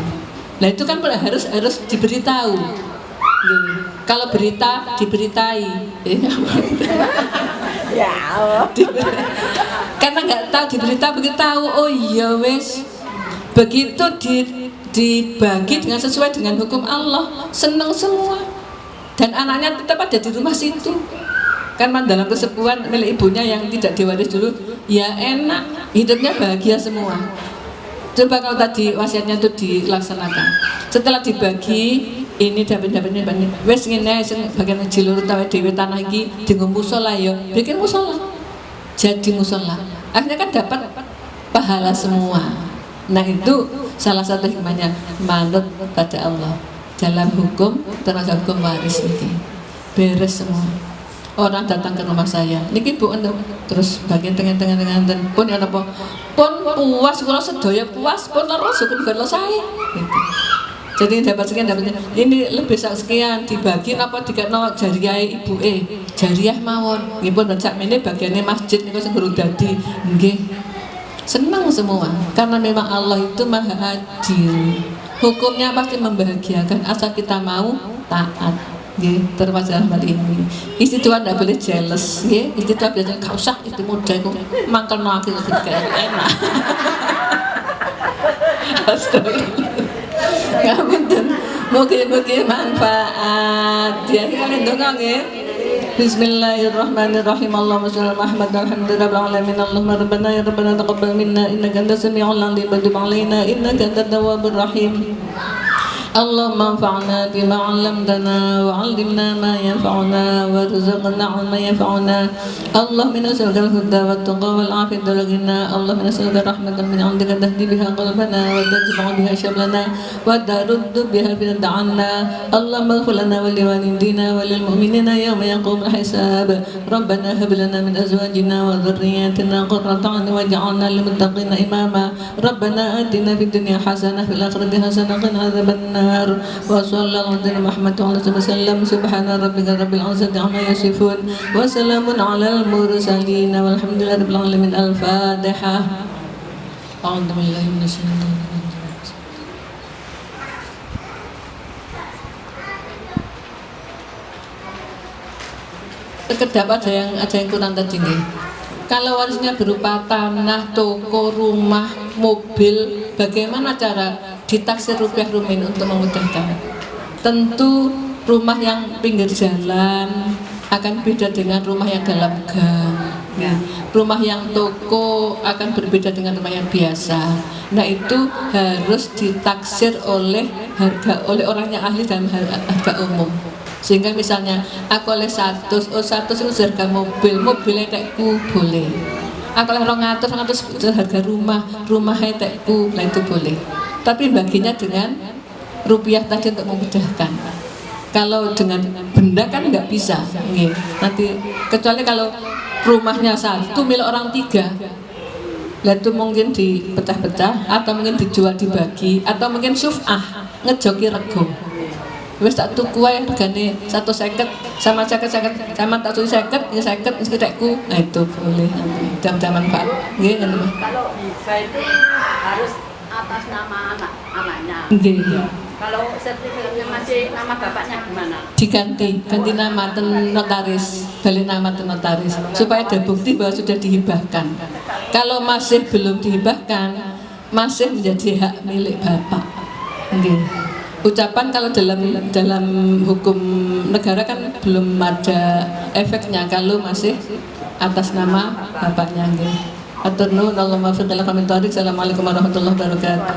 Nah itu kan harus diberitahu. Nggih. Kalau berita diberitai. Ya Allah. Karena nggak tahu diberitahu, begitu tahu oh iya wes. Begitu dibagi dengan sesuai dengan hukum Allah, senang semua. Dan anaknya tetap ada di rumah situ. Kan dalam kesepuan milik ibunya yang tidak diwaris dulu, ya enak, hidupnya bahagia semua. Coba kalau tadi wasiatnya itu dilaksanakan. Setelah dibagi, ini dapat ini. Wes ngene sing bagian jilur utawa dhewe tanah iki dienggo musala ya, bikin musala. Jadi musala. Akhirnya kan dapat pahala semua. Nah itu salah satu hikmahnya manut pada Allah dalam hukum termasuk hukum waris ini beres semua. Orang datang ke rumah saya, niki Bu untuk terus bagian tengah dan pun ya apa pun puas kalau sedaya puas pun terus hukum kalau saya. Gitu. Jadi dapat sekian dapatnya ini lebih sekian dibagi apa dikasih jariah ibu jariah mawon. Nggih pun sak mene bagiannya masjid niku sing guru dadi nggih. Senang semua karena memang Allah itu maha adil, hukumnya pasti membahagiakan asal kita mau taat. Termasuk hal ini istri Tuhan tidak boleh jealous istri Tuhan biasanya kau usah itu muda itu mangkel nolak itu enak. Astagfirullah. Mungkin manfaat ya kalian dengar ya. Bismillahirrahmanirrahim. Allahumma shalli ala Muhammad alhamdulillahil alamin. Allahumma rabbana ya rabbana taqabbal minna innaka antas samiul alim wa tub alaina innaka antat tawwabur rahim. Allahumma anfa'na bima 'allamtana wa 'allimna ma yanfa'una warzuqna 'ilman yanfa'una. Allahumma inna nas'aluka al-huda wat tuqa wal 'afiyata wal ghina. Allahumma nas'aluka rahmatan min 'indika tahdi biha qalbana wa tajma'u biha shamlana wa taruddu biha fi da'ana. Allahumma ighfir lana wa liwalidina wa lil mu'minina yawma yaqumul hisab. Rabbana hab lana min azwajina wa dhurriyyatina qurrata a'yun waj'alna lil muttaqina imama. Rabbana atina fid dunya hasanah wa fil akhirati hasanah wa qina adzabannar. وصلى الله على محمد وسلم سبحان ربك رب العزة عما يصفون وسلام على المرسلين والحمد لله رب العالمين. الفاتحة. أعوذ بالله من الشيطان الرجيم. Sekedap ada yang kurang tadi nih. Kalau warisnya berupa tanah, toko, rumah, mobil, bagaimana cara ditaksir rupiah rumin untuk memudahkan? Tentu rumah yang pinggir jalan akan beda dengan rumah yang dalam gang. Rumah yang toko akan berbeda dengan rumah yang biasa. Nah itu harus ditaksir oleh orang yang ahli dalam harga umum. Sehingga misalnya aku oleh 100 itu harga mobilnya tekku boleh. Aku oleh 200 itu harga rumahnya tekku, nah itu boleh. Tapi baginya dengan rupiah tadi untuk memudahkan. Kalau dengan benda kan nggak bisa. Nanti kecuali kalau rumahnya 1 milik orang 3, lah itu mungkin dipecah-pecah atau mungkin dijual dibagi atau mungkin suf'ah ngejoki rego. Wes tak tuku wae regane 150 sama 50 sama tak suwi 50 ya 50 mesti tekku. Nah itu boleh. Jam-jam manfaat. Nggih ngono. Kalau bisa itu harus atas nama anaknya. Nggih. Kalau sertifikatnya masih nama bapaknya gimana? Ganti nama notaris, balik nama notaris supaya ada bukti bahwa sudah dihibahkan. Kalau masih belum dihibahkan, masih menjadi hak milik bapak. Nggih. Ucapan kalau dalam hukum negara kan belum ada efeknya kalau masih atas nama bapaknya. Atur nuhun, Allahumma firqillah kami tarik. Assalamualaikum warahmatullahi wabarakatuh.